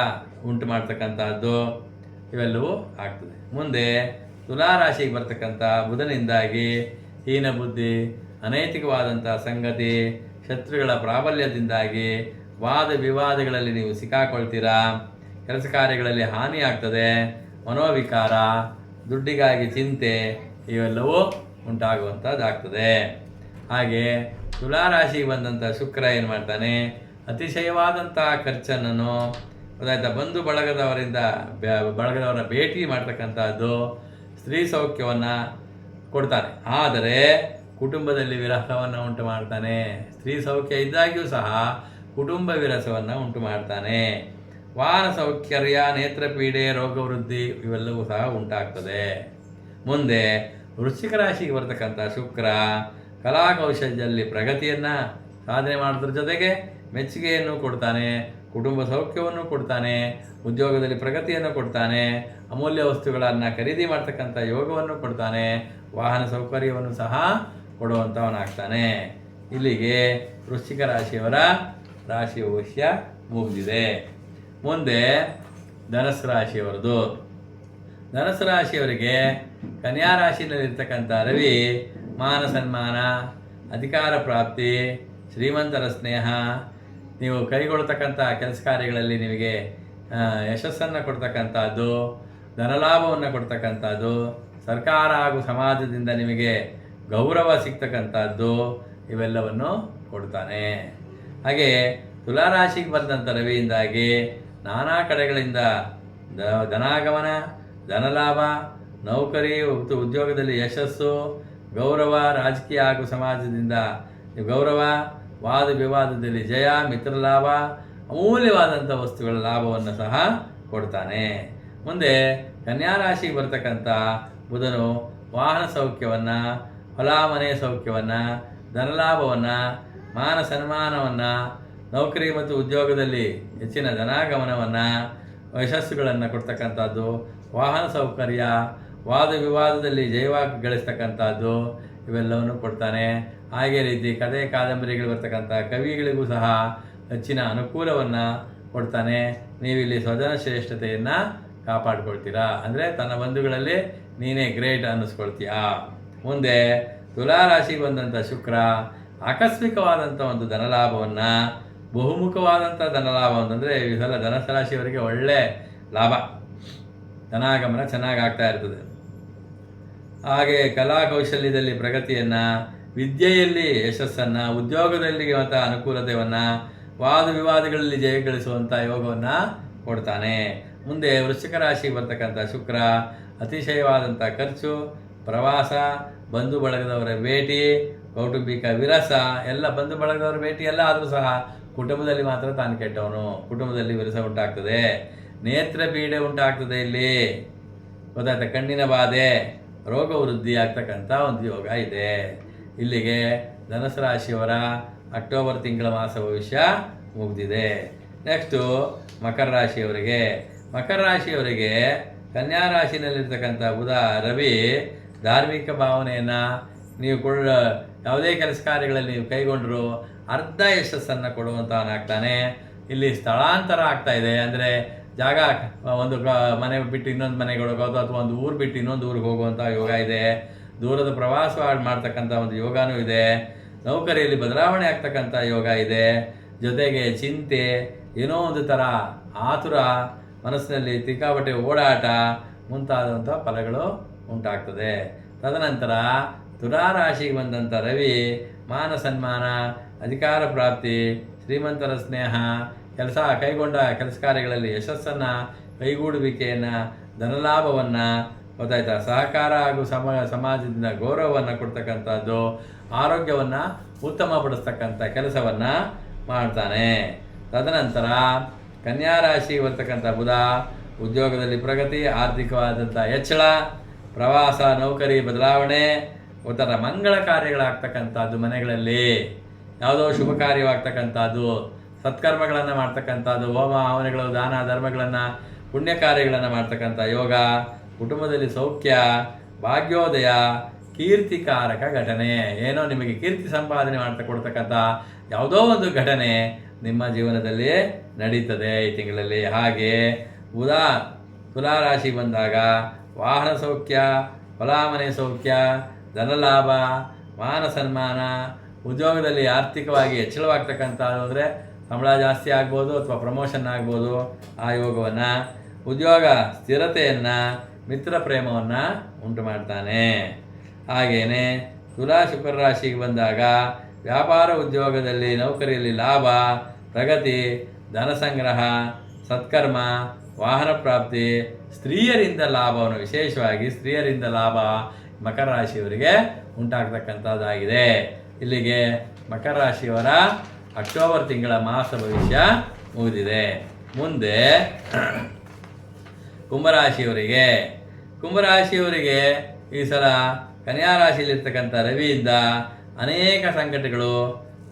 ಉಂಟು ಮಾಡ್ತಕ್ಕಂಥದ್ದು ಇವೆಲ್ಲವೂ ಆಗ್ತದೆ. ಮುಂದೆ ತುಲಾರಾಶಿಗೆ ಬರ್ತಕ್ಕಂಥ ಬುಧನಿಂದಾಗಿ ಹೀನ ಬುದ್ಧಿ, ಅನೈತಿಕವಾದಂಥ ಸಂಗತಿ, ಶತ್ರುಗಳ ಪ್ರಾಬಲ್ಯದಿಂದಾಗಿ ವಾದ ವಿವಾದಗಳಲ್ಲಿ ನೀವು ಸಿಕ್ಕಾಕೊಳ್ತೀರಾ, ಕೆಲಸ ಕಾರ್ಯಗಳಲ್ಲಿ ಹಾನಿ ಆಗ್ತದೆ, ಮನೋವಿಕಾರ, ದುಡ್ಡಿಗಾಗಿ ಚಿಂತೆ ಇವೆಲ್ಲವೂ ಉಂಟಾಗುವಂಥದ್ದಾಗ್ತದೆ. ಹಾಗೆ ತುಲಾರಾಶಿಗೆ ಬಂದಂಥ ಶುಕ್ರ ಏನು ಮಾಡ್ತಾನೆ, ಅತಿಶಯವಾದಂಥ ಖರ್ಚನ್ನು ಗೊತ್ತಾಯ್ತಾ, ಬಂಧು ಬಳಗದವರ ಭೇಟಿ ಮಾಡ್ತಕ್ಕಂಥದ್ದು, ಸ್ತ್ರೀ ಸೌಖ್ಯವನ್ನು ಕೊಡ್ತಾನೆ, ಆದರೆ ಕುಟುಂಬದಲ್ಲಿ ವಿರಸವನ್ನು ಉಂಟು ಮಾಡ್ತಾನೆ. ಸ್ತ್ರೀ ಸೌಖ್ಯ ಇದ್ದಾಗ್ಯೂ ಸಹ ಕುಟುಂಬ ವಿರಸವನ್ನು ಉಂಟು ಮಾಡ್ತಾನೆ. ವಾಹನ ಸೌಕರ್ಯ, ನೇತ್ರಪೀಡೆ, ರೋಗವೃದ್ಧಿ ಇವೆಲ್ಲವೂ ಸಹ ಉಂಟಾಗ್ತದೆ. ಮುಂದೆ ವೃಶ್ಚಿಕ ರಾಶಿಗೆ ಬರ್ತಕ್ಕಂಥ ಶುಕ್ರ ಕಲಾಕೌಶಲ್ಯದಲ್ಲಿ ಪ್ರಗತಿಯನ್ನು ಸಾಧನೆ ಮಾಡೋದ್ರ ಜೊತೆಗೆ ಮೆಚ್ಚುಗೆಯನ್ನು ಕೊಡ್ತಾನೆ, ಕುಟುಂಬ ಸೌಖ್ಯವನ್ನು ಕೊಡ್ತಾನೆ, ಉದ್ಯೋಗದಲ್ಲಿ ಪ್ರಗತಿಯನ್ನು ಕೊಡ್ತಾನೆ, ಅಮೂಲ್ಯ ವಸ್ತುಗಳನ್ನು ಖರೀದಿ ಮಾಡ್ತಕ್ಕಂಥ ಯೋಗವನ್ನು ಕೊಡ್ತಾನೆ, ವಾಹನ ಸೌಕರ್ಯವನ್ನು ಸಹ ಕೊಡುವಂಥವನಾಗ್ತಾನೆ. ಇಲ್ಲಿಗೆ ವೃಶ್ಚಿಕ ರಾಶಿಯವರ ರಾಶಿ ಭವಿಷ್ಯ ಮುಗಿದಿದೆ. ಮುಂದೆ ಧನಸ್ಸು ರಾಶಿಯವರದು. ಧನಸ್ಸು ರಾಶಿಯವರಿಗೆ ಕನ್ಯಾ ರಾಶಿಯಲ್ಲಿರ್ತಕ್ಕಂಥ ರವಿ ಮಾನ ಸನ್ಮಾನ, ಅಧಿಕಾರ ಪ್ರಾಪ್ತಿ, ಶ್ರೀಮಂತರ ಸ್ನೇಹ, ನೀವು ಕೈಗೊಳ್ತಕ್ಕಂಥ ಕೆಲಸ ಕಾರ್ಯಗಳಲ್ಲಿ ನಿಮಗೆ ಯಶಸ್ಸನ್ನು ಕೊಡ್ತಕ್ಕಂಥದ್ದು, ಧನಲಾಭವನ್ನು ಕೊಡ್ತಕ್ಕಂಥದ್ದು, ಸರ್ಕಾರ ಹಾಗೂ ಸಮಾಜದಿಂದ ನಿಮಗೆ ಗೌರವ ಸಿಗ್ತಕ್ಕಂಥದ್ದು ಇವೆಲ್ಲವನ್ನು ಕೊಡ್ತಾನೆ. ಹಾಗೆ ತುಲಾರಾಶಿಗೆ ಬಂದಂಥ ರವಿಯಿಂದಾಗಿ ನಾನಾ ಕಡೆಗಳಿಂದ ಧನಾಗಮನ, ಧನಲಾಭ, ನೌಕರಿ, ಉದ್ಯೋಗದಲ್ಲಿ ಯಶಸ್ಸು, ಗೌರವ, ರಾಜಕೀಯ ಹಾಗೂ ಸಮಾಜದಿಂದ ಗೌರವ, ವಾದ ವಿವಾದದಲ್ಲಿ ಜಯ, ಮಿತ್ರಲಾಭ, ಅಮೂಲ್ಯವಾದಂಥ ವಸ್ತುಗಳ ಲಾಭವನ್ನು ಸಹ ಕೊಡ್ತಾನೆ. ಮುಂದೆ ಕನ್ಯಾ ರಾಶಿಗೆ ಬರ್ತಕ್ಕಂಥ ಬುಧನು ವಾಹನ ಸೌಖ್ಯವನ್ನು, ಹೊಲ ಮನೆ ಸೌಖ್ಯವನ್ನು, ಧನಲಾಭವನ್ನು, ಮಾನ ಸನ್ಮಾನವನ್ನು, ನೌಕರಿ ಮತ್ತು ಉದ್ಯೋಗದಲ್ಲಿ ಹೆಚ್ಚಿನ ಧನಾಗಮನವನ್ನು, ಯಶಸ್ಸುಗಳನ್ನು ಕೊಡ್ತಕ್ಕಂಥದ್ದು, ವಾಹನ ಸೌಕರ್ಯ, ವಾದ ವಿವಾದದಲ್ಲಿ ಜಯವಾಗಿ ಗಳಿಸ್ತಕ್ಕಂಥದ್ದು ಇವೆಲ್ಲವನ್ನು ಕೊಡ್ತಾನೆ. ಹಾಗೆ ರೀತಿ ಕಥೆ ಕಾದಂಬರಿಗಳು ಬರ್ತಕ್ಕಂಥ ಕವಿಗಳಿಗೂ ಸಹ ಹೆಚ್ಚಿನ ಅನುಕೂಲವನ್ನು ಕೊಡ್ತಾನೆ. ನೀವಿಲ್ಲಿ ಸ್ವಜನ ಶ್ರೇಷ್ಠತೆಯನ್ನು ಕಾಪಾಡ್ಕೊಳ್ತೀರಾ, ಅಂದರೆ ತನ್ನ ಬಂಧುಗಳಲ್ಲಿ ನೀನೇ ಗ್ರೇಟ್ ಅನ್ನಿಸ್ಕೊಳ್ತೀಯಾ. ಮುಂದೆ ತುಲಾರಾಶಿಗೆ ಬಂದಂಥ ಶುಕ್ರ ಆಕಸ್ಮಿಕವಾದಂಥ ಒಂದು ಧನಲಾಭವನ್ನು, ಬಹುಮುಖವಾದಂಥ ಧನಲಾಭ ಅಂತಂದರೆ ಈ ಸಲ ಧನಸ್ಸು ರಾಶಿಯವರಿಗೆ ಒಳ್ಳೆ ಲಾಭ, ಧನಾಗಮನ ಚೆನ್ನಾಗಿ ಆಗ್ತಾ ಇರ್ತದೆ. ಹಾಗೆ ಕಲಾ ಕೌಶಲ್ಯದಲ್ಲಿ ಪ್ರಗತಿಯನ್ನು, ವಿದ್ಯೆಯಲ್ಲಿ ಯಶಸ್ಸನ್ನು, ಉದ್ಯೋಗದಲ್ಲಿ ಮತ್ತು ಅನುಕೂಲತೆಯನ್ನು, ವಾದ ವಿವಾದಗಳಲ್ಲಿ ಜಯ ಗಳಿಸುವಂಥ ಯೋಗವನ್ನು ಕೊಡ್ತಾನೆ. ಮುಂದೆ ವೃಶ್ಚಿಕ ರಾಶಿಗೆ ಬರ್ತಕ್ಕಂಥ ಶುಕ್ರ ಅತಿಶಯವಾದಂಥ ಖರ್ಚು, ಪ್ರವಾಸ, ಬಂಧು ಬಳಗದವರ ಭೇಟಿ, ಕೌಟುಂಬಿಕ ವಿರಸ, ಎಲ್ಲ ಬಂಧು ಬಳಗದವರ ಭೇಟಿ ಎಲ್ಲ ಆದರೂ ಸಹ ಕುಟುಂಬದಲ್ಲಿ ಮಾತ್ರ ತಾನು ಕೆಟ್ಟವನು, ಕುಟುಂಬದಲ್ಲಿ ವಿರಸ ಉಂಟಾಗ್ತದೆ. ನೇತ್ರ ಪೀಡೆ ಉಂಟಾಗ್ತದೆ, ಇಲ್ಲಿ ಗೊತ್ತಾಯ್ತಾ, ಕಣ್ಣಿನ ಬಾಧೆ, ರೋಗ ವೃದ್ಧಿ ಆಗ್ತಕ್ಕಂಥ ಒಂದು ಯೋಗ ಇದೆ. ಇಲ್ಲಿಗೆ ಧನುಸು ರಾಶಿಯವರ ಅಕ್ಟೋಬರ್ ತಿಂಗಳ ಮಾಸ ಭವಿಷ್ಯ ಮುಗಿದಿದೆ. ನೆಕ್ಸ್ಟು ಮಕರ ರಾಶಿಯವರಿಗೆ. ಮಕರ ರಾಶಿಯವರಿಗೆ ಕನ್ಯಾ ರಾಶಿನಲ್ಲಿರ್ತಕ್ಕಂಥ ಬುಧ ರವಿ ಧಾರ್ಮಿಕ ಭಾವನೆಯನ್ನು ನೀವು ಯಾವುದೇ ಕೆಲಸ ಕಾರ್ಯಗಳಲ್ಲಿ ನೀವು ಕೈಗೊಂಡರೂ ಅರ್ಧ ಯಶಸ್ಸನ್ನು ಕೊಡುವಂಥವನಾಗ್ತಾನೆ. ಇಲ್ಲಿ ಸ್ಥಳಾಂತರ ಆಗ್ತಾ ಇದೆ, ಅಂದರೆ ಜಾಗ ಒಂದು ಮನೆ ಬಿಟ್ಟು ಇನ್ನೊಂದು ಮನೆಗೆ ಹೋಗೋದು ಅಥವಾ ಒಂದು ಊರು ಬಿಟ್ಟು ಇನ್ನೊಂದು ಊರಿಗೆ ಹೋಗುವಂಥ ಯೋಗ ಇದೆ. ದೂರದ ಪ್ರವಾಸ ಮಾಡ್ತಕ್ಕಂಥ ಒಂದು ಯೋಗನೂ ಇದೆ. ನೌಕರಿಯಲ್ಲಿ ಬದಲಾವಣೆ ಆಗ್ತಕ್ಕಂಥ ಯೋಗ ಇದೆ. ಜೊತೆಗೆ ಚಿಂತೆ, ಏನೋ ಒಂದು ಥರ ಆತುರ, ಮನಸ್ಸಿನಲ್ಲಿ ಸಿಕ್ಕಾಪಟ್ಟೆ ಓಡಾಟ ಮುಂತಾದಂಥ ಫಲಗಳು ಉಂಟಾಗ್ತದೆ. ತದನಂತರ ತುಲಾರಾಶಿಗೆ ಬಂದಂಥ ರವಿ ಮಾನ ಸನ್ಮಾನ, ಅಧಿಕಾರ ಪ್ರಾಪ್ತಿ, ಶ್ರೀಮಂತರ ಸ್ನೇಹ, ಕೈಗೊಂಡ ಕೆಲಸ ಕಾರ್ಯಗಳಲ್ಲಿ ಯಶಸ್ಸನ್ನು, ಕೈಗೂಡುವಿಕೆಯನ್ನು, ಧನಲಾಭವನ್ನು, ಗೊತ್ತಾಯ್ತಾ, ಸಹಕಾರ ಹಾಗೂ ಸಮಾಜದಿಂದ ಗೌರವವನ್ನು ಕೊಡ್ತಕ್ಕಂಥದ್ದು, ಆರೋಗ್ಯವನ್ನು ಉತ್ತಮಪಡಿಸ್ತಕ್ಕಂಥ ಕೆಲಸವನ್ನು ಮಾಡ್ತಾನೆ. ತದನಂತರ ಕನ್ಯಾ ರಾಶಿಗೆ ಬರ್ತಕ್ಕಂಥ ಬುಧ ಉದ್ಯೋಗದಲ್ಲಿ ಪ್ರಗತಿ, ಆರ್ಥಿಕವಾದಂಥ ಹೆಚ್ಚಳ, ಪ್ರವಾಸ, ನೌಕರಿ ಬದಲಾವಣೆ, ಒಂಥರ ಮಂಗಳ ಕಾರ್ಯಗಳಾಗ್ತಕ್ಕಂಥದ್ದು, ಮನೆಗಳಲ್ಲಿ ಯಾವುದೋ ಶುಭ ಕಾರ್ಯವಾಗ್ತಕ್ಕಂಥದ್ದು, ಸತ್ಕರ್ಮಗಳನ್ನು ಮಾಡ್ತಕ್ಕಂಥದ್ದು, ಹೋಮ ಹವನಗಳು, ದಾನ ಧರ್ಮಗಳನ್ನು, ಪುಣ್ಯ ಕಾರ್ಯಗಳನ್ನು ಮಾಡ್ತಕ್ಕಂಥ ಯೋಗ, ಕುಟುಂಬದಲ್ಲಿ ಸೌಖ್ಯ, ಭಾಗ್ಯೋದಯ, ಕೀರ್ತಿಕಾರಕ ಘಟನೆ, ಏನೋ ನಿಮಗೆ ಕೀರ್ತಿ ಸಂಪಾದನೆ ಕೊಡ್ತಕ್ಕಂಥ ಯಾವುದೋ ಒಂದು ಘಟನೆ ನಿಮ್ಮ ಜೀವನದಲ್ಲಿ ನಡೀತದೆ ಈ ತಿಂಗಳಲ್ಲಿ. ಹಾಗೆ ಬುಧ ತುಲಾರಾಶಿ ಬಂದಾಗ ವಾಹನ ಸೌಖ್ಯ, ಹೊಲಾಮನೆ ಸೌಖ್ಯ, ಧನಲಾಭ, ಮಾನ ಸನ್ಮಾನ, ಉದ್ಯೋಗದಲ್ಲಿ ಆರ್ಥಿಕವಾಗಿ ಹೆಚ್ಚಳವಾಗ್ತಕ್ಕಂಥದ್ದು, ಅಂದರೆ ಸಂಬಳ ಜಾಸ್ತಿ ಆಗ್ಬೋದು ಅಥವಾ ಪ್ರಮೋಷನ್ ಆಗ್ಬೋದು, ಆ ಯೋಗವನ್ನು, ಉದ್ಯೋಗ ಸ್ಥಿರತೆಯನ್ನು, ಮಿತ್ರ ಪ್ರೇಮವನ್ನು ಉಂಟು ಮಾಡ್ತಾನೆ. ಹಾಗೆಯೇ ತುಲಾ ಶುಕ್ರ ರಾಶಿಗೆ ಬಂದಾಗ ವ್ಯಾಪಾರ, ಉದ್ಯೋಗದಲ್ಲಿ, ನೌಕರಿಯಲ್ಲಿ ಲಾಭ, ಪ್ರಗತಿ, ಧನ ಸಂಗ್ರಹ, ಸತ್ಕರ್ಮ, ವಾಹನ ಪ್ರಾಪ್ತಿ, ಸ್ತ್ರೀಯರಿಂದ ಲಾಭವನ್ನು, ವಿಶೇಷವಾಗಿ ಸ್ತ್ರೀಯರಿಂದ ಲಾಭ ಮಕರ ರಾಶಿಯವರಿಗೆ ಉಂಟಾಗ್ತಕ್ಕಂಥದ್ದಾಗಿದೆ. ಇಲ್ಲಿಗೆ ಮಕರ ರಾಶಿಯವರ ಅಕ್ಟೋಬರ್ ತಿಂಗಳ ಮಾಸ ಭವಿಷ್ಯ ಮುಗಿದಿದೆ. ಮುಂದೆ ಕುಂಭರಾಶಿಯವರಿಗೆ ಈ ಸಲ ಕನ್ಯಾ ರಾಶಿಯಲ್ಲಿರ್ತಕ್ಕಂಥ ರವಿಯಿಂದ ಅನೇಕ ಸಂಕಟಗಳು,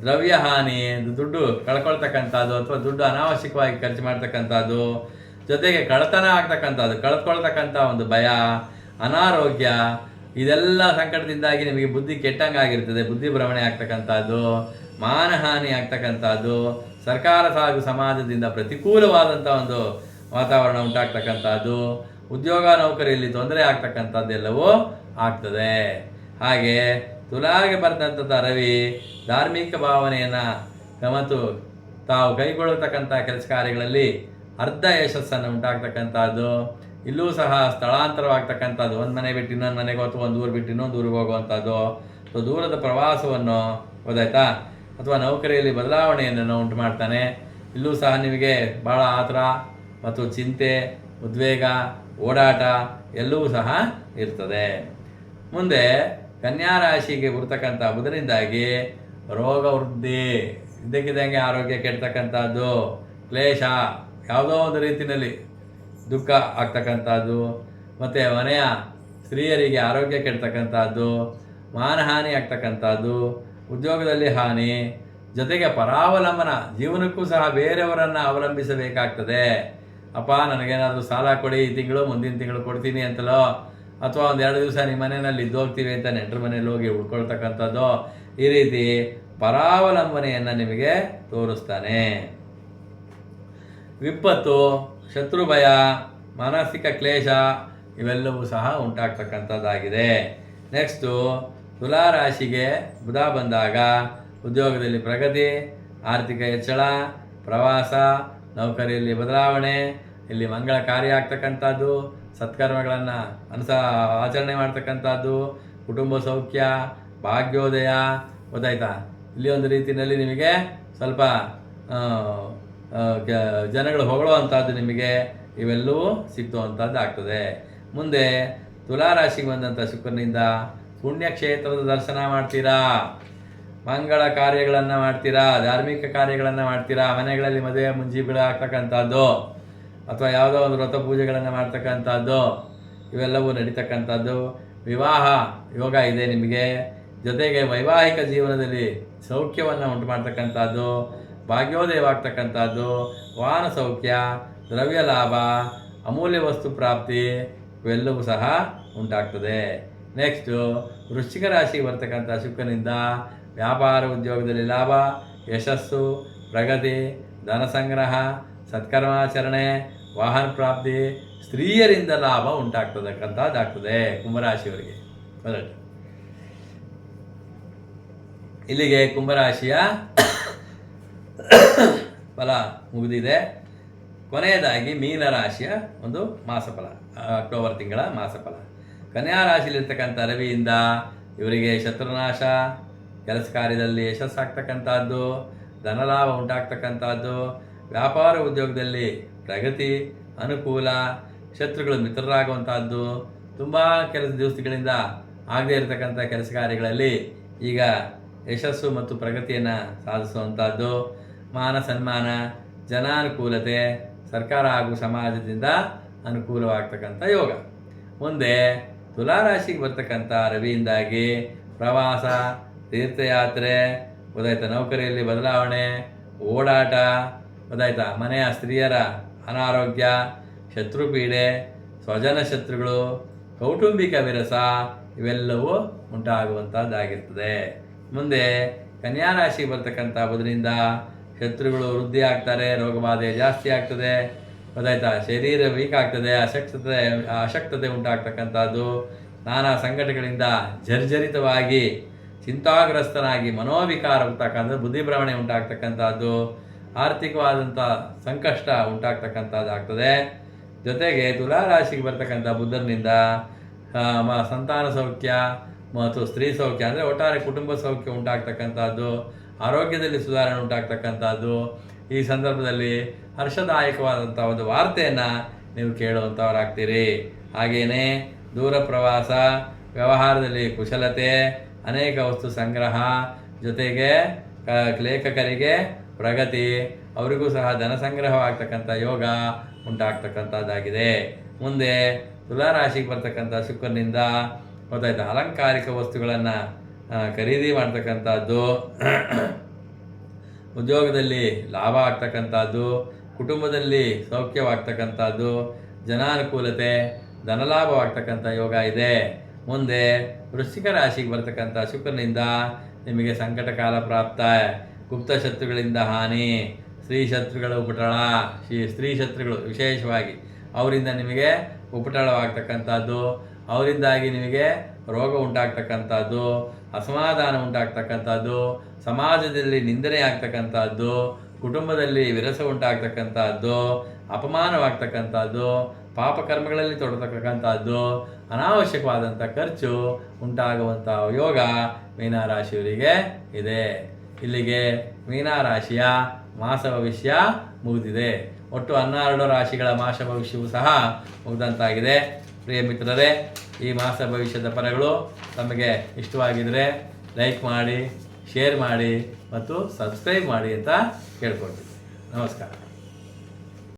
ದ್ರವ್ಯ ಹಾನಿ, ದುಡ್ಡು ಕಳ್ಕೊಳ್ತಕ್ಕಂಥದ್ದು ಅಥವಾ ದುಡ್ಡು ಅನಾವಶ್ಯಕವಾಗಿ ಖರ್ಚು ಮಾಡ್ತಕ್ಕಂಥದ್ದು, ಜೊತೆಗೆ ಕಳ್ಳತನ ಆಗ್ತಕ್ಕಂಥದ್ದು, ಕಳ್ಕೊಳ್ತಕ್ಕಂಥ ಒಂದು ಭಯ, ಅನಾರೋಗ್ಯ, ಇದೆಲ್ಲ ಸಂಕಟದಿಂದಾಗಿ ನಿಮಗೆ ಬುದ್ಧಿ ಕೆಟ್ಟಂಗಾಗಿರ್ತದೆ, ಬುದ್ಧಿ ಭ್ರಮಣೆ ಆಗ್ತಕ್ಕಂಥದ್ದು, ಮಾನಹಾನಿ ಆಗ್ತಕ್ಕಂಥದ್ದು, ಸರ್ಕಾರ ಹಾಗೂ ಸಮಾಜದಿಂದ ಪ್ರತಿಕೂಲವಾದಂಥ ಒಂದು ವಾತಾವರಣ ಉಂಟಾಗ್ತಕ್ಕಂಥದ್ದು, ಉದ್ಯೋಗ ನೌಕರಿಯಲ್ಲಿ ತೊಂದರೆ ಆಗ್ತಕ್ಕಂಥದ್ದೆಲ್ಲವೂ ಆಗ್ತದೆ. ಹಾಗೆ ತುಲಾಗೆ ಬರೆದಂಥ ರವಿ ಧಾರ್ಮಿಕ ಭಾವನೆಯನ್ನು ಮತ್ತು ತಾವು ಕೈಗೊಳ್ಳತಕ್ಕಂಥ ಕೆಲಸ ಕಾರ್ಯಗಳಲ್ಲಿ ಅರ್ಧ ಯಶಸ್ಸನ್ನು ಉಂಟಾಗ್ತಕ್ಕಂಥದ್ದು, ಇಲ್ಲೂ ಸಹ ಸ್ಥಳಾಂತರವಾಗ್ತಕ್ಕಂಥದ್ದು, ಒಂದು ಮನೆ ಬಿಟ್ಟು ಇನ್ನೊಂದು ಮನೆಗೆ ಅಥವಾ ಒಂದು ಊರು ಬಿಟ್ಟು ಇನ್ನೊಂದು ಊರಿಗೆ ಹೋಗುವಂಥದ್ದು, ಅಥವಾ ದೂರದ ಪ್ರವಾಸವನ್ನು, ಗೊತ್ತಾಯ್ತಾ, ಅಥವಾ ನೌಕರಿಯಲ್ಲಿ ಬದಲಾವಣೆಯನ್ನು ಉಂಟು ಮಾಡ್ತಾನೆ. ಇಲ್ಲೂ ಸಹ ನಿಮಗೆ ಭಾಳ ಆತುರ ಮತ್ತು ಚಿಂತೆ, ಉದ್ವೇಗ, ಓಡಾಟ ಎಲ್ಲವೂ ಸಹ ಇರ್ತದೆ. ಮುಂದೆ ಕನ್ಯಾ ರಾಶಿಗೆ ಬರ್ತಕ್ಕಂಥ ಬುಧನಿಂದಾಗಿ ರೋಗ ವೃದ್ಧಿ, ಇದ್ದಕ್ಕಿದ್ದಂಗೆ ಆರೋಗ್ಯ ಕೆಡ್ತಕ್ಕಂಥದ್ದು, ಕ್ಲೇಶ, ಯಾವುದೋ ಒಂದು ರೀತಿಯಲ್ಲಿ ದುಃಖ ಆಗ್ತಕ್ಕಂಥದ್ದು, ಮತ್ತು ಮನೆಯ ಸ್ತ್ರೀಯರಿಗೆ ಆರೋಗ್ಯ ಕೆಡ್ತಕ್ಕಂಥದ್ದು, ಮಾನಹಾನಿ ಆಗ್ತಕ್ಕಂಥದ್ದು, ಉದ್ಯೋಗದಲ್ಲಿ ಹಾನಿ, ಜೊತೆಗೆ ಪರಾವಲಂಬನ, ಜೀವನಕ್ಕೂ ಸಹ ಬೇರೆಯವರನ್ನು ಅವಲಂಬಿಸಬೇಕಾಗ್ತದೆ. ಅಪ್ಪ ನನಗೇನಾದರೂ ಸಾಲ ಕೊಡಿ, ಈ ತಿಂಗಳು ಮುಂದಿನ ತಿಂಗಳು ಕೊಡ್ತೀನಿ ಅಂತಲೋ, ಅಥವಾ ಒಂದು 2 ದಿವಸ ನಿಮ್ಮ ಮನೆಯಲ್ಲಿ ಇದ್ದೋಗ್ತೀವಿ ಅಂತ ನೆಂಟರ ಮನೇಲಿ ಹೋಗಿ ಉಳ್ಕೊಳ್ತಕ್ಕಂಥದ್ದು, ಈ ರೀತಿ ಪರಾವಲಂಬನೆಯನ್ನು ನಿಮಗೆ ತೋರಿಸ್ತಾನೆ. ವಿಪತ್ತು, ಶತ್ರು ಭಯ, ಮಾನಸಿಕ ಕ್ಲೇಶ ಇವೆಲ್ಲವೂ ಸಹ ಉಂಟಾಗ್ತಕ್ಕಂಥದ್ದಾಗಿದೆ. ನೆಕ್ಸ್ಟು ತುಲಾರಾಶಿಗೆ ಬುಧ ಬಂದಾಗ ಉದ್ಯೋಗದಲ್ಲಿ ಪ್ರಗತಿ, ಆರ್ಥಿಕ ಹೆಚ್ಚಳ, ಪ್ರವಾಸ, ನೌಕರಿಯಲ್ಲಿ ಬದಲಾವಣೆ, ಇಲ್ಲಿ ಮಂಗಳ ಕಾರ್ಯ ಆಗ್ತಕ್ಕಂಥದ್ದು, ಸತ್ಕರ್ಮಗಳನ್ನು ಆಚರಣೆ ಮಾಡ್ತಕ್ಕಂಥದ್ದು, ಕುಟುಂಬ ಸೌಖ್ಯ, ಭಾಗ್ಯೋದಯ, ಗೊತ್ತಾಯ್ತಾ, ಇಲ್ಲಿ ಒಂದು ರೀತಿಯಲ್ಲಿ ನಿಮಗೆ ಸ್ವಲ್ಪ ಜನಗಳು ಹೊಗಳುವಂಥದ್ದು ನಿಮಗೆ ಇವೆಲ್ಲವೂ ಸಿಗ್ತುವಂಥದ್ದು ಆಗ್ತದೆ. ಮುಂದೆ ತುಲಾರಾಶಿಗೆ ಬಂದಂಥ ಶುಕ್ರನಿಂದ ಪುಣ್ಯಕ್ಷೇತ್ರದ ದರ್ಶನ ಮಾಡ್ತೀರಾ, ಮಂಗಳ ಕಾರ್ಯಗಳನ್ನು ಮಾಡ್ತೀರಾ, ಧಾರ್ಮಿಕ ಕಾರ್ಯಗಳನ್ನು ಮಾಡ್ತೀರಾ, ಮನೆಗಳಲ್ಲಿ ಮದುವೆ ಮುಂಜೀಗಳು ಆಗ್ತಕ್ಕಂಥದ್ದು ಅಥವಾ ಯಾವುದೋ ಒಂದು ವ್ರತ ಪೂಜೆಗಳನ್ನು ಮಾಡ್ತಕ್ಕಂಥದ್ದು ಇವೆಲ್ಲವೂ ನಡೀತಕ್ಕಂಥದ್ದು. ವಿವಾಹ ಯೋಗ ಇದೆ ನಿಮಗೆ. ಜೊತೆಗೆ ವೈವಾಹಿಕ ಜೀವನದಲ್ಲಿ ಸೌಖ್ಯವನ್ನು ಉಂಟು ಮಾಡ್ತಕ್ಕಂಥದ್ದು, ಭಾಗ್ಯೋದಯವಾಗ್ತಕ್ಕಂಥದ್ದು, ವಾಹನ ಸೌಖ್ಯ, ದ್ರವ್ಯ ಲಾಭ, ಅಮೂಲ್ಯ ವಸ್ತು ಪ್ರಾಪ್ತಿ ಇವೆಲ್ಲವೂ ಸಹ ಉಂಟಾಗ್ತದೆ. ನೆಕ್ಸ್ಟು ವೃಶ್ಚಿಕ ರಾಶಿಗೆ ಬರ್ತಕ್ಕಂಥ ಶುಕ್ರನಿಂದ ವ್ಯಾಪಾರ ಉದ್ಯೋಗದಲ್ಲಿ ಲಾಭ, ಯಶಸ್ಸು, ಪ್ರಗತಿ, ಧನ ಸಂಗ್ರಹ, ಸತ್ಕರ್ಮಾಚರಣೆ, ವಾಹನ ಪ್ರಾಪ್ತಿ, ಸ್ತ್ರೀಯರಿಂದ ಲಾಭ ಉಂಟಾಗ್ತದಕ್ಕಂಥದ್ದಾಗ್ತದೆ ಕುಂಭರಾಶಿಯವರಿಗೆ. ಮೊದಲು ಇಲ್ಲಿಗೆ ಕುಂಭರಾಶಿಯ ಫಲ ಮುಗಿದಿದೆ. ಕೊನೆಯದಾಗಿ ಮೀನರಾಶಿಯ ಒಂದು ಮಾಸಫಲ, ಅಕ್ಟೋಬರ್ ತಿಂಗಳ ಮಾಸಫಲ. ಕನ್ಯಾ ರಾಶಿಯಲ್ಲಿರ್ತಕ್ಕಂಥ ರವಿಯಿಂದ ಇವರಿಗೆ ಶತ್ರುನಾಶ, ಕೆಲಸ ಕಾರ್ಯದಲ್ಲಿ ಯಶಸ್ಸಾಗ್ತಕ್ಕಂಥದ್ದು, ಧನಲಾಭ ಉಂಟಾಗ್ತಕ್ಕಂಥದ್ದು, ವ್ಯಾಪಾರ ಉದ್ಯೋಗದಲ್ಲಿ ಪ್ರಗತಿ, ಅನುಕೂಲ, ಶತ್ರುಗಳು ಮಿತ್ರರಾಗುವಂಥದ್ದು, ತುಂಬ ಕೆಲಸ ದಿವಸಗಳಿಂದ ಆಗದೇ ಇರತಕ್ಕಂಥ ಕೆಲಸ ಕಾರ್ಯಗಳಲ್ಲಿ ಈಗ ಯಶಸ್ಸು ಮತ್ತು ಪ್ರಗತಿಯನ್ನು ಸಾಧಿಸುವಂಥದ್ದು, ಮಾನ ಸನ್ಮಾನ, ಜನಾನುಕೂಲತೆ, ಸರ್ಕಾರ ಹಾಗೂ ಸಮಾಜದಿಂದ ಅನುಕೂಲವಾಗ್ತಕ್ಕಂಥ ಯೋಗ. ಮುಂದೆ ತುಲಾರಾಶಿಗೆ ಬರ್ತಕ್ಕಂಥ ರವಿಯಿಂದಾಗಿ ಪ್ರವಾಸ, ತೀರ್ಥಯಾತ್ರೆ, ಗೊತ್ತಾಯ್ತಾ, ನೌಕರಿಯಲ್ಲಿ ಬದಲಾವಣೆ, ಓಡಾಟ, ಗೊತ್ತಾಯ್ತಾ, ಮನೆಯ ಸ್ತ್ರೀಯರ ಅನಾರೋಗ್ಯ, ಶತ್ರುಪೀಡೆ, ಸ್ವಜನ ಶತ್ರುಗಳು, ಕೌಟುಂಬಿಕ ವಿರಸ ಇವೆಲ್ಲವೂ ಉಂಟಾಗುವಂಥದ್ದಾಗಿರ್ತದೆ. ಮುಂದೆ ಕನ್ಯಾ ರಾಶಿಗೆ ಬರ್ತಕ್ಕಂಥ ಬುಧನಿಂದ ಶತ್ರುಗಳು ವೃದ್ಧಿ ಆಗ್ತಾರೆ, ರೋಗಬಾಧೆ ಜಾಸ್ತಿ ಆಗ್ತದೆ, ಗೊತ್ತಾಯ್ತಾ, ಶರೀರ ವೀಕ್ ಆಗ್ತದೆ, ಅಶಕ್ತತೆ ಉಂಟಾಗ್ತಕ್ಕಂಥದ್ದು, ನಾನಾ ಸಂಕಟಗಳಿಂದ ಜರ್ಜರಿತವಾಗಿ ಚಿಂತಾಗ್ರಸ್ತನಾಗಿ ಮನೋವಿಕಾರ ಉಂಟಾಗ್ತಕ್ಕಂಥದ್ದು, ಬುದ್ಧಿಭ್ರಮಣೆ ಉಂಟಾಗ್ತಕ್ಕಂಥದ್ದು, ಆರ್ಥಿಕವಾದಂಥ ಸಂಕಷ್ಟ ಉಂಟಾಗ್ತಕ್ಕಂಥದ್ದು ಆಗ್ತದೆ. ಜೊತೆಗೆ ತುಲಾರಾಶಿಗೆ ಬರ್ತಕ್ಕಂಥ ಬುಧನಿಂದ ಸಂತಾನ ಸೌಖ್ಯ ಮತ್ತು ಸ್ತ್ರೀ ಸೌಖ್ಯ, ಅಂದರೆ ಒಟ್ಟಾರೆ ಕುಟುಂಬ ಸೌಖ್ಯ ಉಂಟಾಗ್ತಕ್ಕಂಥದ್ದು, ಆರೋಗ್ಯದಲ್ಲಿ ಸುಧಾರಣೆ ಉಂಟಾಗ್ತಕ್ಕಂಥದ್ದು. ಈ ಸಂದರ್ಭದಲ್ಲಿ ಹರ್ಷದಾಯಕವಾದಂಥ ಒಂದು ವಾರ್ತೆಯನ್ನು ನೀವು ಕೇಳುವಂಥವರಾಗ್ತೀರಿ. ಹಾಗೆಯೇ ದೂರ ಪ್ರವಾಸ, ವ್ಯವಹಾರದಲ್ಲಿ ಕುಶಲತೆ, ಅನೇಕ ವಸ್ತು ಸಂಗ್ರಹ, ಜೊತೆಗೆ ಲೇಖಕರಿಗೆ ಪ್ರಗತಿ, ಅವರಿಗೂ ಸಹ ಧನ ಸಂಗ್ರಹವಾಗ್ತಕ್ಕಂಥ ಯೋಗ ಉಂಟಾಗ್ತಕ್ಕಂಥದ್ದಾಗಿದೆ. ಮುಂದೆ ತುಲಾರಾಶಿಗೆ ಬರ್ತಕ್ಕಂಥ ಶುಕ್ರನಿಂದ ಗೊತ್ತಾಯ್ತಾ ಅಲಂಕಾರಿಕ ವಸ್ತುಗಳನ್ನು ಖರೀದಿ ಮಾಡ್ತಕ್ಕಂಥದ್ದು, ಉದ್ಯೋಗದಲ್ಲಿ ಲಾಭ ಆಗ್ತಕ್ಕಂಥದ್ದು, ಕುಟುಂಬದಲ್ಲಿ ಸೌಖ್ಯವಾಗ್ತಕ್ಕಂಥದ್ದು, ಜನಾನುಕೂಲತೆ, ಧನಲಾಭವಾಗ್ತಕ್ಕಂಥ ಯೋಗ ಇದೆ. ಮುಂದೆ ವೃಶ್ಚಿಕ ರಾಶಿಗೆ ಬರ್ತಕ್ಕಂಥ ಶುಕ್ರನಿಂದ ನಿಮಗೆ ಸಂಕಟ ಕಾಲ ಪ್ರಾಪ್ತ, ಗುಪ್ತ ಶತ್ರುಗಳಿಂದ ಹಾನಿ, ಸ್ತ್ರೀ ಶತ್ರುಗಳ ಉಪಟಳ, ಸ್ತ್ರೀ ಶತ್ರುಗಳು ವಿಶೇಷವಾಗಿ ಅವರಿಂದ ನಿಮಗೆ ಉಪಟಳವಾಗ್ತಕ್ಕಂಥದ್ದು, ಅವರಿಂದಾಗಿ ನಿಮಗೆ ರೋಗ ಉಂಟಾಗ್ತಕ್ಕಂಥದ್ದು, ಅಸಮಾಧಾನ ಉಂಟಾಗ್ತಕ್ಕಂಥದ್ದು, ಸಮಾಜದಲ್ಲಿ ನಿಂದನೆ ಆಗ್ತಕ್ಕಂಥದ್ದು, ಕುಟುಂಬದಲ್ಲಿ ವಿರಸ ಉಂಟಾಗ್ತಕ್ಕಂಥದ್ದು, ಅಪಮಾನವಾಗ್ತಕ್ಕಂಥದ್ದು, ಪಾಪಕರ್ಮಗಳಲ್ಲಿ ತೊಡತಕ್ಕಂಥದ್ದು, ಅನಾವಶ್ಯಕವಾದಂಥ ಖರ್ಚು ಉಂಟಾಗುವಂಥ ಯೋಗ ಮೀನರಾಶಿಯವರಿಗೆ ಇದೆ. ಇಲ್ಲಿಗೆ ಮೀನರಾಶಿಯ ಮಾಸ ಭವಿಷ್ಯ ಮುಗಿದಿದೆ. ಒಟ್ಟು 12 ರಾಶಿಗಳ ಮಾಸ ಭವಿಷ್ಯವೂ ಸಹ ಮುಗಿದಂತಾಗಿದೆ. ಪ್ರಿಯ ಮಿತ್ರರೇ, ಈ ಮಾಸ ಭವಿಷ್ಯದ ಫಲಗಳು ತಮಗೆ ಇಷ್ಟವಾಗಿದ್ದರೆ ಲೈಕ್ ಮಾಡಿ, ಶೇರ್ ಮಾಡಿ ಮತ್ತು ಸಬ್ಸ್ಕ್ರೈಬ್ ಮಾಡಿ ಅಂತ ಕೇಳ್ಕೊಳ್ತೀನಿ. ನಮಸ್ಕಾರ.